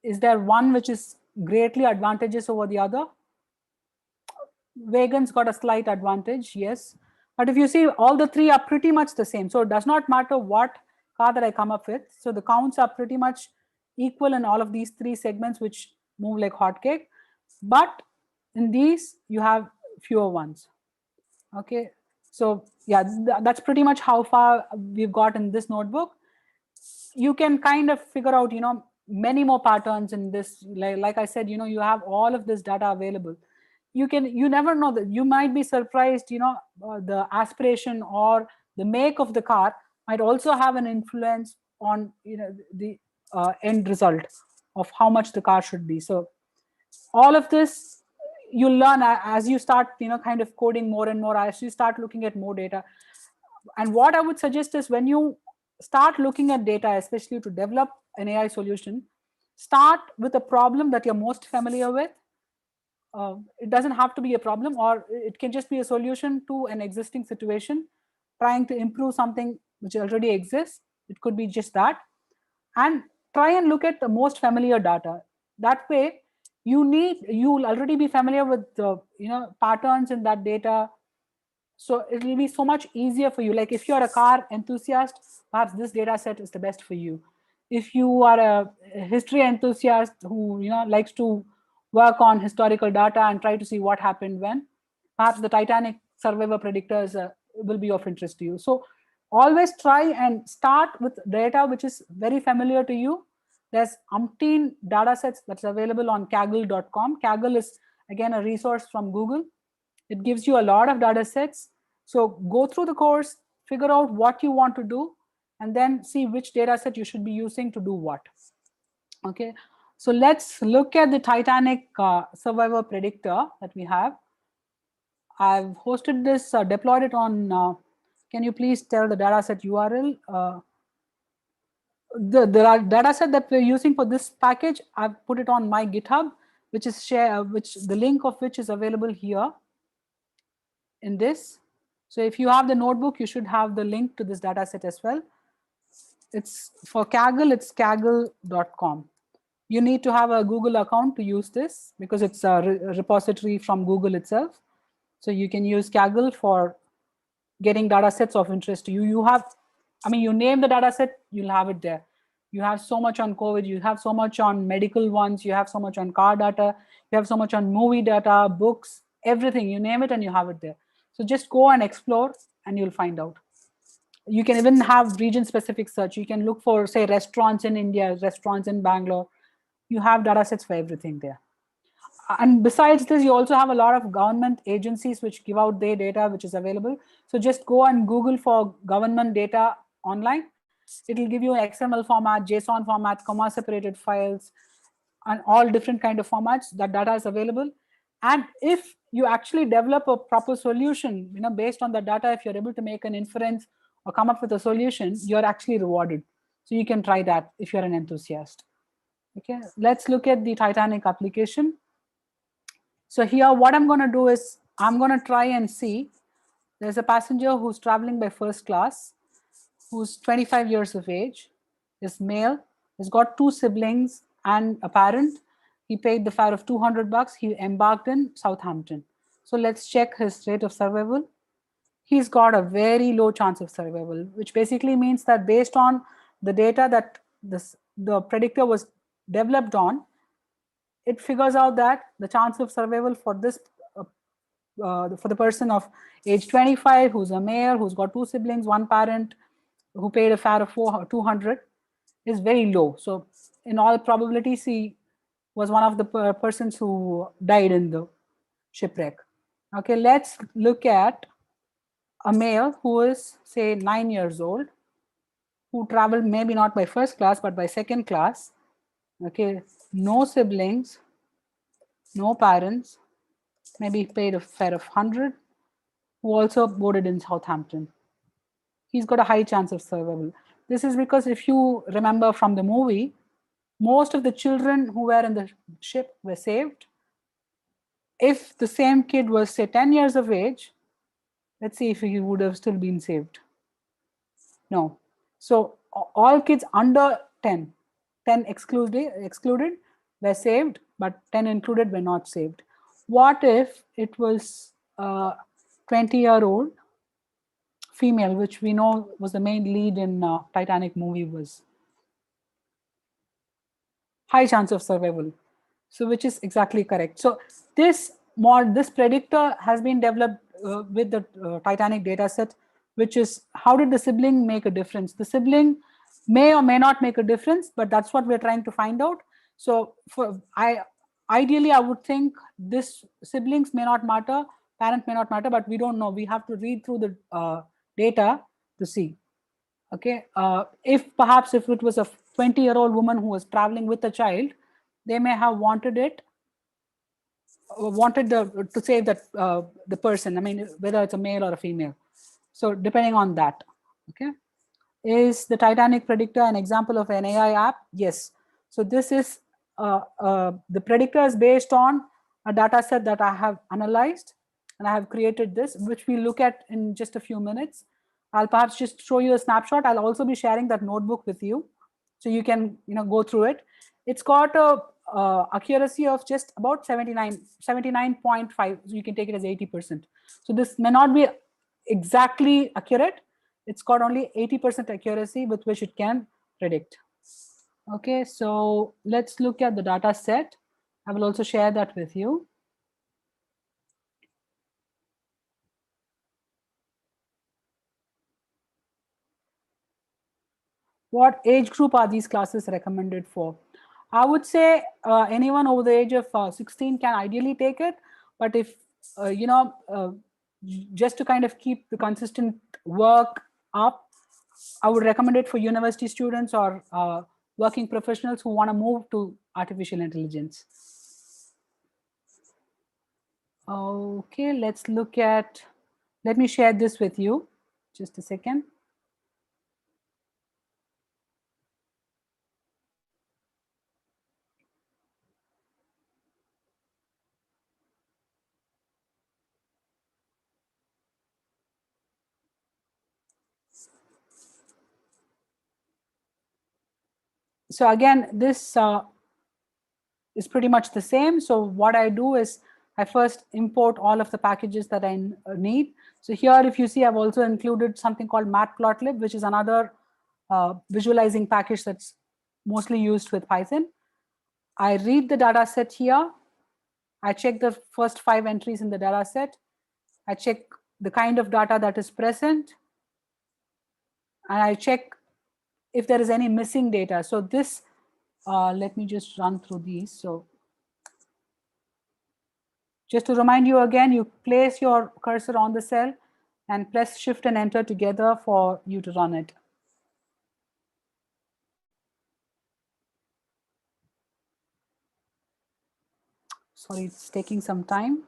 Is there one which is greatly advantageous over the other? Wagon's got a slight advantage, yes. But if you see, all the three are pretty much the same. So it does not matter what car that I come up with. So the counts are pretty much equal in all of these three segments, which move like hotcake. But in these, you have fewer ones. Okay. So yeah, that's pretty much how far we've got in this notebook. You can kind of figure out, many more patterns in this. Like I said, you have all of this data available. You never know that you might be surprised, the aspiration or the make of the car might also have an influence on, the end result of how much the car should be. So all of this you learn as you start, kind of coding more and more, as you start looking at more data. And what I would suggest is, when you start looking at data, especially to develop an AI solution, start with a problem that you're most familiar with. It doesn't have to be a problem, or it can just be a solution to an existing situation, trying to improve something which already exists. It could be just that. And try and look at the most familiar data. That way, you'll already be familiar with the patterns in that data. So it will be so much easier for you. Like if you're a car enthusiast, perhaps this data set is the best for you. If you are a history enthusiast who likes to work on historical data and try to see what happened when, perhaps the Titanic survivor predictors will be of interest to you. So always try and start with data which is very familiar to you. There's umpteen data sets that's available on kaggle.com. Kaggle is again a resource from Google. It gives you a lot of data sets. So go through the course, figure out what you want to do, and then see which data set you should be using to do what. Okay, so let's look at the Titanic survivor predictor that we have. I've hosted this, deployed it on, can you please tell the dataset URL? The dataset that we're using for this package, I've put it on my GitHub, which is the link of which is available here in this. So if you have the notebook, you should have the link to this dataset as well. It's for Kaggle, it's kaggle.com. You need to have a Google account to use this because it's a repository from Google itself. So you can use Kaggle for getting data sets of interest to you. You name the data set, you'll have it there. You have so much on COVID, you have so much on medical ones, you have so much on car data, you have so much on movie data, books, everything, you name it and you have it there. So just go and explore and you'll find out. You can even have region specific search. You can look for, say, restaurants in India, restaurants in Bangalore. You have data sets for everything there. And besides this, you also have a lot of government agencies which give out their data, which is available. So just go and Google for government data online. It'll give you XML format, JSON format, comma separated files, and all different kind of formats. That data is available. And if you actually develop a proper solution, based on the data, if you're able to make an inference or come up with a solution, you're actually rewarded. So you can try that if you're an enthusiast. Okay, let's look at the Titanic application. So here what I'm going to do is I'm going to try and see. There's a passenger who's traveling by first class, who's 25 years of age, is male, has got two siblings and a parent. He paid the fare of 200 bucks. He embarked in Southampton. So let's check his rate of survival. He's got a very low chance of survival, which basically means that based on the data that the predictor was developed on, it figures out that the chance of survival for this for the person of age 25 who's a male, who's got two siblings, one parent, who paid a fare of 200 is very low. So in all probabilities, he was one of the persons who died in the shipwreck. Okay, let's look at a male who is say 9 years old, who traveled maybe not by first class but by second class. Okay, no siblings, no parents, maybe paid a fare of 100, who also boarded in Southampton. He's got a high chance of survival. This is because if you remember from the movie, most of the children who were in the ship were saved. If the same kid was say 10 years of age, let's see if he would have still been saved. No. So all kids under 10, 10 excluded were saved, but 10 included were not saved. What if it was a 20-year-old female, which we know was the main lead in Titanic movie, was high chance of survival. So which is exactly correct. So this predictor has been developed with the Titanic data set, which is how did the sibling make a difference? The sibling may or may not make a difference, but that's what we're trying to find out. So ideally I would think this siblings may not matter, parent may not matter, but we don't know. We have to read through the data to see. Okay, if perhaps if it was a 20-year-old woman who was traveling with a child, they may have wanted to save that the person. I mean, whether it's a male or a female. So depending on that. Okay, is the Titanic predictor an example of an AI app? Yes. So this is the predictor is based on a data set that I have analyzed, and I have created this, which we look at in just a few minutes. I'll perhaps just show you a snapshot. I'll also be sharing that notebook with you, so you can go through it. It's got a accuracy of just about 79.5. So you can take it as 80%. So this may not be exactly accurate. It's got only 80% accuracy with which it can predict. Okay, so let's look at the data set. I will also share that with you. What age group are these classes recommended for? I would say anyone over the age of 16 can ideally take it. But if, just to kind of keep the consistent work up, I would recommend it for university students or working professionals who want to move to artificial intelligence. Okay, let's look at, let me share this with you. Just a second. So again, this is pretty much the same. So what I do is I first import all of the packages that I need. So here, if you see, I've also included something called matplotlib, which is another visualizing package that's mostly used with Python. I read the data set here. I check the first 5 entries in the data set. I check the kind of data that is present. And I check if there is any missing data. So this, let me just run through these. So just to remind you again, you place your cursor on the cell and press Shift and Enter together for you to run it. Sorry, it's taking some time.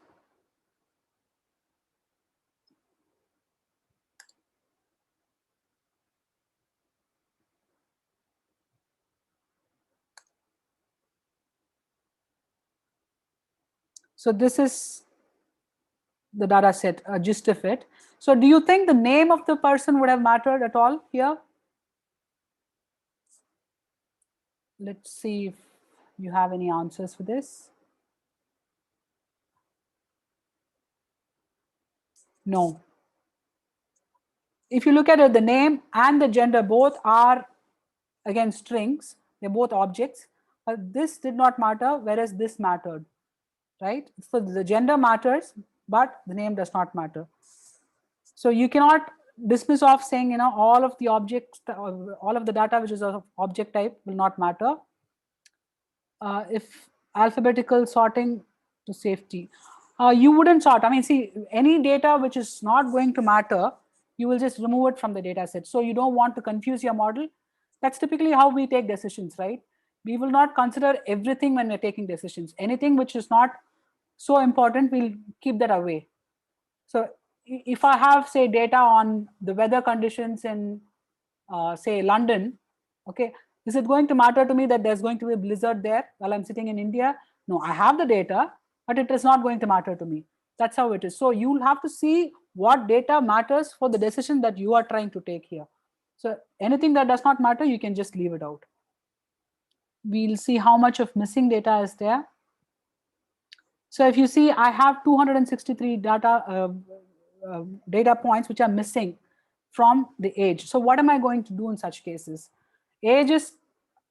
So this is the data set, a gist of it. So do you think the name of the person would have mattered at all here? Let's see if you have any answers for this. No. If you look at it, the name and the gender both are, again, strings. They're both objects, but this did not matter, whereas this mattered, right? So the gender matters, but the name does not matter. So you cannot dismiss off saying, all of the objects, all of the data which is of object type will not matter. If alphabetical sorting to safety, you wouldn't sort. I mean, see, any data which is not going to matter, you will just remove it from the data set. So you don't want to confuse your model. That's typically how we take decisions, right? We will not consider everything when we're taking decisions. Anything which is not so important, we'll keep that away. So if I have, say, data on the weather conditions in, say, London, okay, is it going to matter to me that there's going to be a blizzard there while I'm sitting in India? No, I have the data, but it is not going to matter to me. That's how it is. So you'll have to see what data matters for the decision that you are trying to take here. So anything that does not matter, you can just leave it out. We'll see how much of missing data is there. So if you see, I have 263 data points which are missing from the age. So what am I going to do in such cases? Age is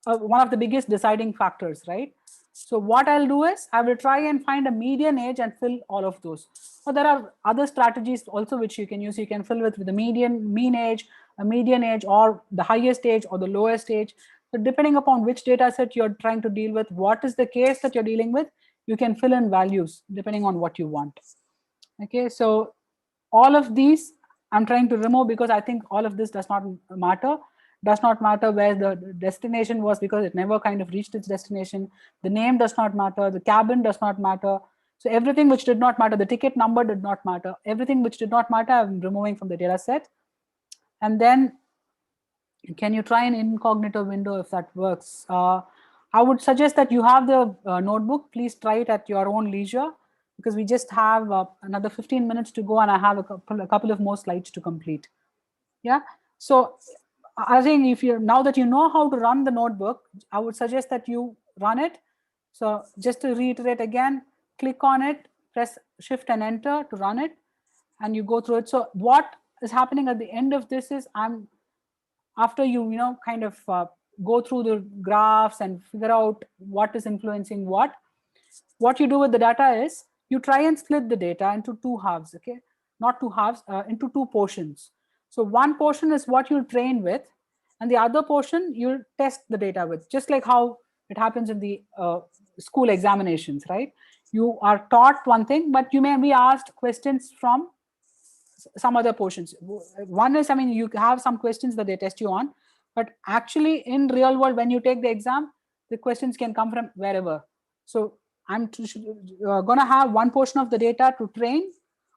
one of the biggest deciding factors, right? So what I'll do is I will try and find a median age and fill all of those. But there are other strategies also which you can use. You can fill with the mean age, a median age, or the highest age or the lowest age. So depending upon which data set you're trying to deal with, what is the case that you're dealing with, you can fill in values depending on what you want. Okay, so all of these I'm trying to remove because I think all of this does not matter. Does not matter where the destination was because it never kind of reached its destination. The name does not matter. The cabin does not matter. So everything which did not matter, the ticket number did not matter. Everything which did not matter, I'm removing from the data set. And then can you try an incognito window if that works? I would suggest that you have the notebook. Please try it at your own leisure because we just have another 15 minutes to go and I have a couple of more slides to complete. Yeah. So I think if you now that you know how to run the notebook, I would suggest that you run it. So just to reiterate again, click on it, press Shift and Enter to run it, and you go through it. So what is happening at the end of this is after you kind of go through the graphs and figure out what is influencing what you do with the data is you try and split the data into two halves, okay, not two halves, into two portions. So one portion is what you'll train with and the other portion you'll test the data with, just like how it happens in the school examinations, right? You are taught one thing, but you may be asked questions from some other portions. One is, I mean, you have some questions that they test you on, but actually in real world, when you take the exam, the questions can come from wherever. So I'm going to have one portion of the data to train,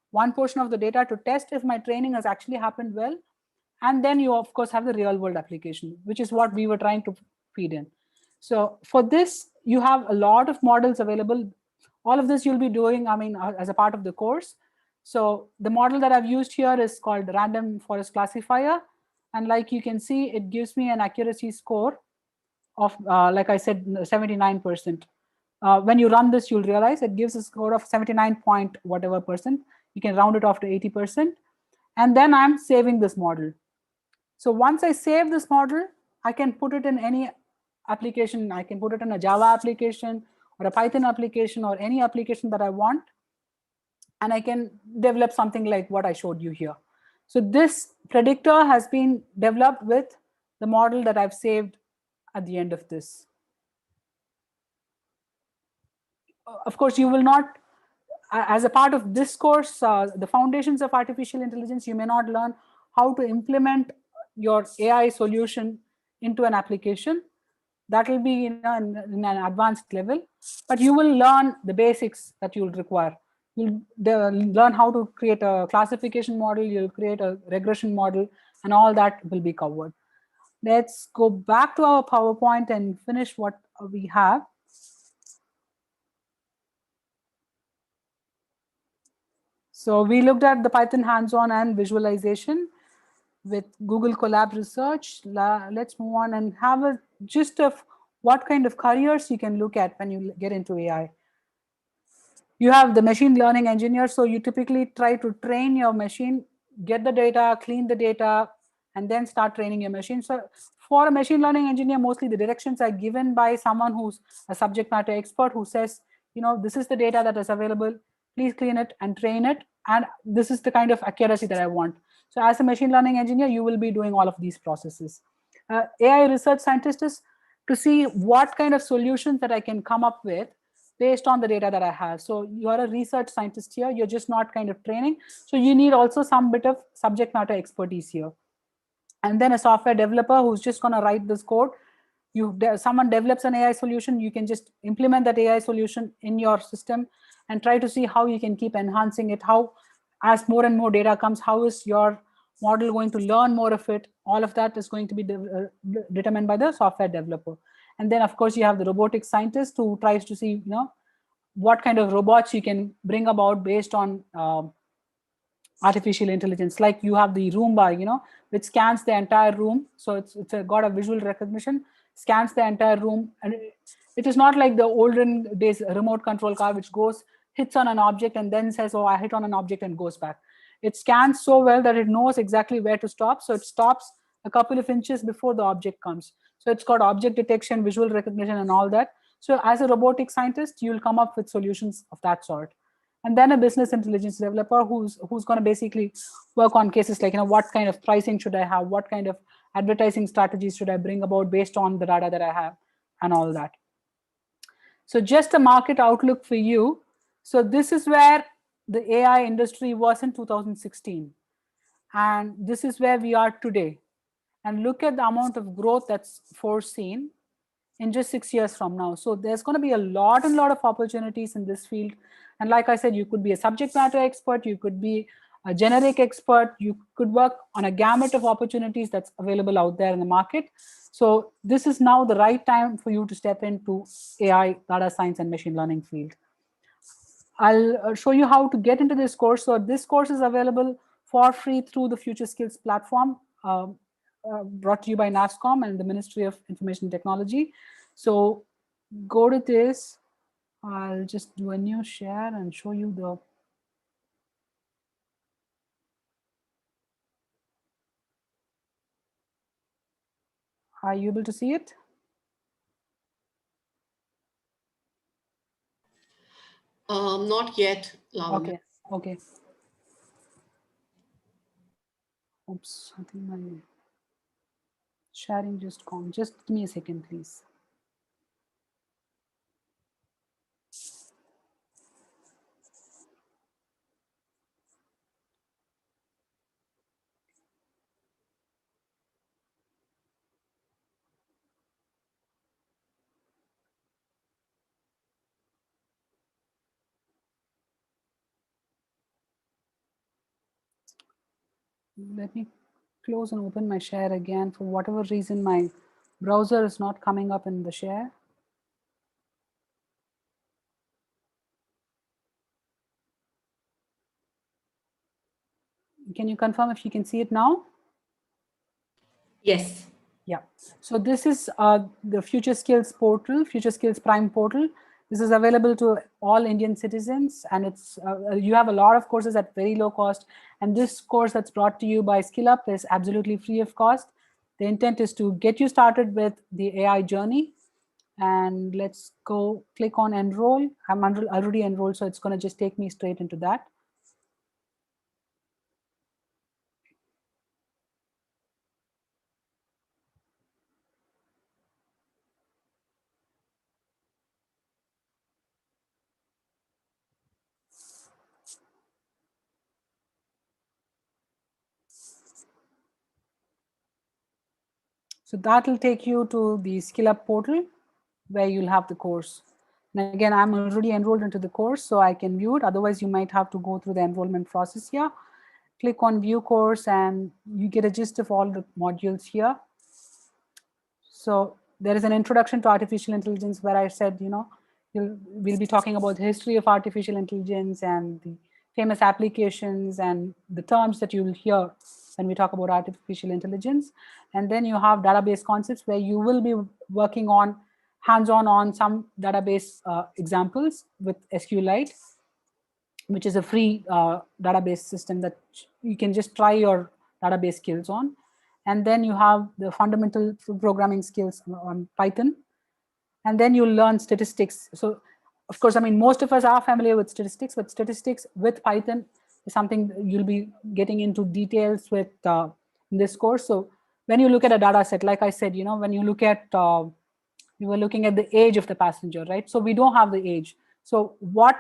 one portion of the data to test if my training has actually happened well. And then you, of course, have the real world application, which is what we were trying to feed in. So for this, you have a lot of models available. All of this you'll be doing, I mean, as a part of the course. So the model that I've used here is called Random Forest Classifier. And like you can see, it gives me an accuracy score of, like I said, 79%. When you run this, you'll realize it gives a score of 79 point whatever percent. You can round it off to 80%. And then I'm saving this model. So once I save this model, I can put it in any application. I can put it in a Java application or a Python application or any application that I want. And I can develop something like what I showed you here. So this predictor has been developed with the model that I've saved at the end of this. Of course, you will not, as a part of this course, the foundations of artificial intelligence, you may not learn how to implement your AI solution into an application. That will be in an advanced level, but you will learn the basics that you'll require. You'll learn how to create a classification model, you'll create a regression model, and all that will be covered. Let's go back to our PowerPoint and finish what we have. So we looked at the Python hands-on and visualization with Google Colab research. Let's move on and have a gist of what kind of careers you can look at when you get into AI. You have the machine learning engineer, so you typically try to train your machine, get the data, clean the data, and then start training your machine. So for a machine learning engineer, mostly the directions are given by someone who's a subject matter expert who says, this is the data that is available, please clean it and train it, and this is the kind of accuracy that I want. So as a machine learning engineer, you will be doing all of these processes. AI research scientist is to see what kind of solutions that I can come up with based on the data that I have. So you are a research scientist here, you're just not kind of training. So you need also some bit of subject matter expertise here. And then a software developer who's just going to write this code. Someone develops an AI solution, you can just implement that AI solution in your system and try to see how you can keep enhancing it. How, as more and more data comes, how is your model going to learn more of it? All of that is going to be determined by the software developer. And then, of course, you have the robotics scientist who tries to see, what kind of robots you can bring about based on artificial intelligence. Like you have the Roomba, which scans the entire room. So it's got a visual recognition, scans the entire room. And it is not like the olden days remote control car, which goes, hits on an object and then says, oh, I hit on an object and goes back. It scans so well that it knows exactly where to stop. So it stops a couple of inches before the object comes. So it's got object detection, visual recognition, and all that. So as a robotic scientist, you'll come up with solutions of that sort. And then a business intelligence developer who's going to basically work on cases like, what kind of pricing should I have? What kind of advertising strategies should I bring about based on the data that I have and all that. So just a market outlook for you. So this is where the AI industry was in 2016. And this is where we are today. And look at the amount of growth that's foreseen in just 6 years from now. So there's going to be a lot of opportunities in this field. And like I said, you could be a subject matter expert, you could be a generic expert, you could work on a gamut of opportunities that's available out there in the market. So this is now the right time for you to step into AI, data science, and machine learning field. I'll show you how to get into this course. So this course is available for free through the Future Skills platform, brought to you by NASSCOM and the Ministry of Information Technology. So go to this. I'll just do a new share and show you the. Are you able to see it? Not yet, Lavanya. Okay. Oops, I think my sharing just gone. Just give me a second, please. Let me close and open my share again. For whatever reason, my browser is not coming up in the share. Can you confirm if you can see it now? Yes. Yeah. So this is the Future Skills portal, Future Skills Prime portal. This is available to all Indian citizens, and it's you have a lot of courses at very low cost. And this course that's brought to you by SkillUp is absolutely free of cost. The intent is to get you started with the AI journey. And let's go click on enroll. I'm already enrolled, so it's going to just take me straight into that. So that will take you to the SkillUp portal where you'll have the course. And again, I'm already enrolled into the course, so I can view it. Otherwise, you might have to go through the enrollment process here. Click on view course and you get a gist of all the modules here. So there is an introduction to artificial intelligence where I said, we'll be talking about the history of artificial intelligence and the famous applications and the terms that you will hear when we talk about artificial intelligence. And then you have database concepts where you will be working on hands-on on some database examples with SQLite, which is a free database system that you can just try your database skills on. And then you have the fundamental programming skills on Python. And then you learn statistics. So of course, I mean, most of us are familiar with statistics, but statistics with Python is something you'll be getting into details with in this course. So when you look at a data set, like I said, you know, when you look at, you were looking at the age of the passenger, right? So we don't have the age. So what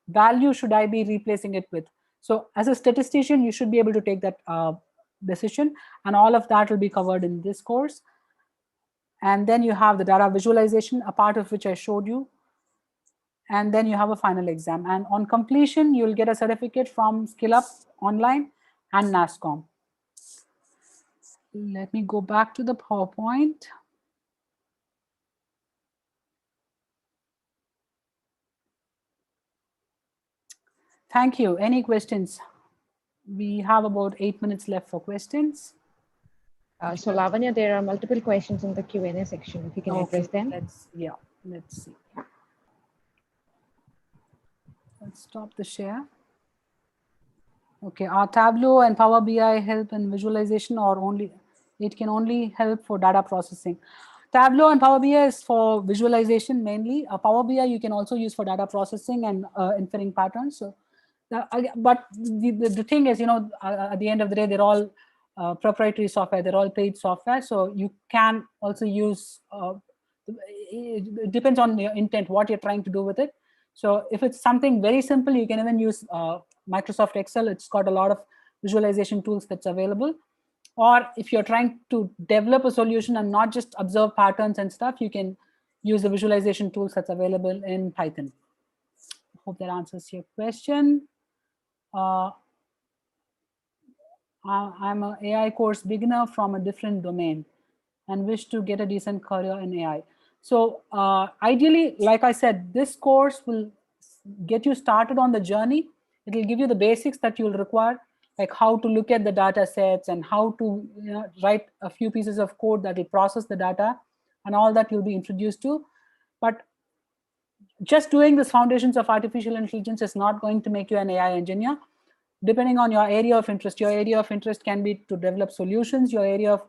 value should I be replacing it with? So as a statistician, you should be able to take that decision, and all of that will be covered in this course. And then you have the data visualization, a part of which I showed you. And then you have a final exam. And on completion, you'll get a certificate from SkillUp Online and NASSCOM. Let me go back to the PowerPoint. Thank you. Any questions? We have about 8 minutes left for questions. So Lavanya, there are multiple questions in the Q&A section. If you can address them. Let's see. Let's stop the share. Okay, are Tableau and Power BI help in visualization, or only it can only help for data processing? Tableau and Power BI is for visualization mainly. Power BI you can also use for data processing and inferring patterns. So, but the thing is, you know, at the end of the day, they're all proprietary software. They're all paid software. So you can also use. It depends on your intent, what you're trying to do with it. So if it's something very simple, you can even use Microsoft Excel. It's got a lot of visualization tools that's available. Or if you're trying to develop a solution and not just observe patterns and stuff, you can use the visualization tools that's available in Python. Hope that answers your question. I'm an AI course beginner from a different domain and wish to get a decent career in AI. So ideally, like I said, this course will get you started on the journey. It will give you the basics that you'll require, like how to look at the data sets and how to write a few pieces of code that will process the data, and all that you'll be introduced to. But just doing this foundations of artificial intelligence is not going to make you an AI engineer. Depending on your area of interest can be to develop solutions. Your area of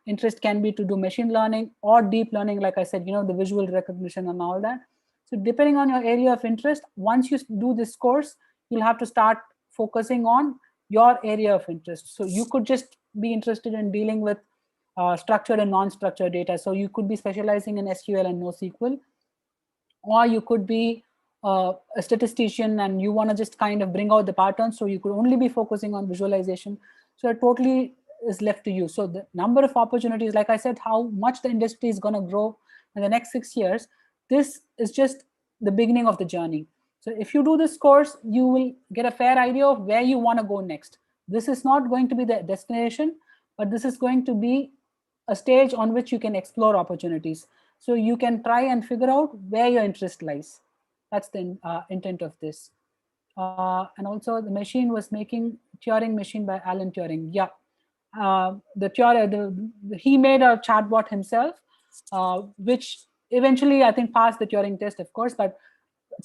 interest can be to do machine learning or deep learning, like I said, you know, the visual recognition and all that. So depending on your area of interest, once you do this course, you'll have to start focusing on your area of interest. So you could just be interested in dealing with structured and non-structured data. So you could be specializing in SQL and NoSQL, or you could be a statistician and you want to just kind of bring out the patterns. So you could only be focusing on visualization. So it totally is left to you. So the number of opportunities, like I said, how much the industry is going to grow in the next 6 years, this is just the beginning of the journey. So if you do this course, you will get a fair idea of where you want to go next. This is not going to be the destination, but this is going to be a stage on which you can explore opportunities. So you can try and figure out where your interest lies. That's the intent of this. And also the machine was making Turing machine by Alan Turing. Yeah, he made a chatbot himself, which eventually I think passed the Turing test, of course, but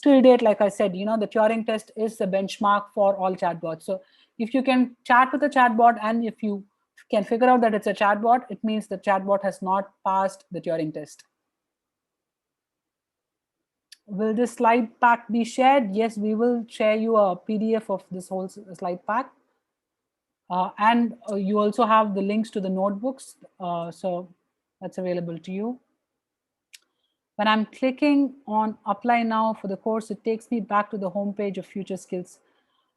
till date, like I said, you know, the Turing test is the benchmark for all chatbots. So if you can chat with a chatbot and if you can figure out that it's a chatbot, it means the chatbot has not passed the Turing test. Will this slide pack be shared? Yes, we will share you a PDF of this whole slide pack. And you also have the links to the notebooks. So that's available to you. When I'm clicking on apply now for the course, it takes me back to the homepage of Future Skills.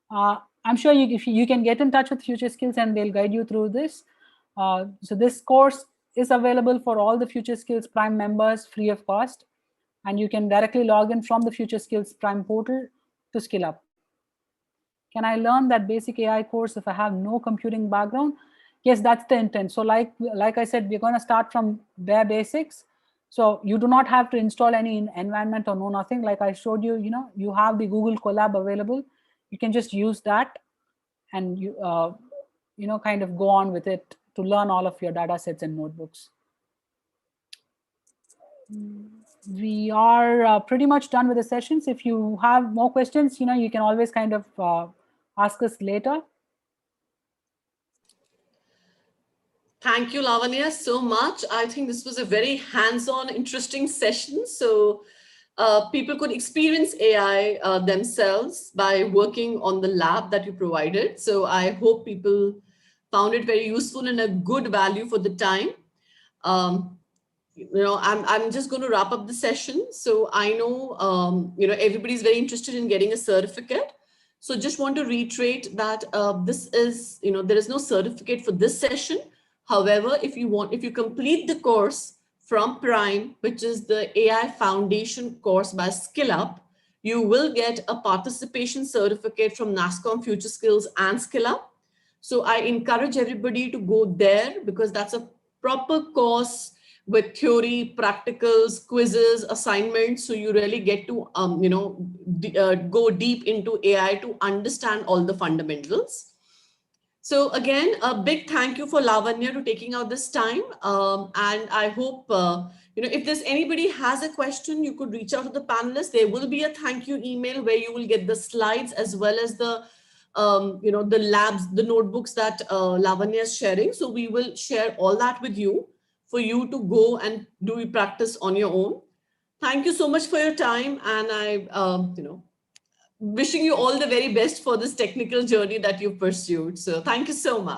I'm sure if you can get in touch with Future Skills and they'll guide you through this. So this course is available for all the Future Skills Prime members free of cost. And you can directly log in from the Future Skills Prime portal to SkillUp. Can I learn that basic AI course if I have no computing background? Yes, that's the intent. So like I said, we're going to start from bare basics. So you do not have to install any environment or know nothing. Like I showed you, you know, you have the Google Colab available. you can just use that and you kind of go on with it to learn all of your data sets and notebooks. We are pretty much done with the sessions. If you have more questions, you can always kind of ask us later. Thank you, Lavanya, so much. I think this was a very hands-on, interesting session. So people could experience AI themselves by working on the lab that you provided. So I hope people found it very useful and a good value for the time. I'm just going to wrap up the session. So I know, everybody's very interested in getting a certificate. So just want to reiterate that this is, there is no certificate for this session. However, if you complete the course from Prime, which is the AI Foundation course by SkillUp, you will get a participation certificate from NASSCOM Future Skills and SkillUp. So I encourage everybody to go there because that's a proper course with theory, practicals, quizzes, assignments. So you really get to, go deep into AI to understand all the fundamentals. So again, a big thank you for Lavanya to taking out this time. And I hope, if there's anybody has a question, you could reach out to the panelists. There will be a thank you email where you will get the slides as well as the, the labs, the notebooks that Lavanya is sharing. So we will share all that with you for you to go and do practice on your own. Thank you so much for your time. And I, wishing you all the very best for this technical journey that you've pursued. So thank you so much.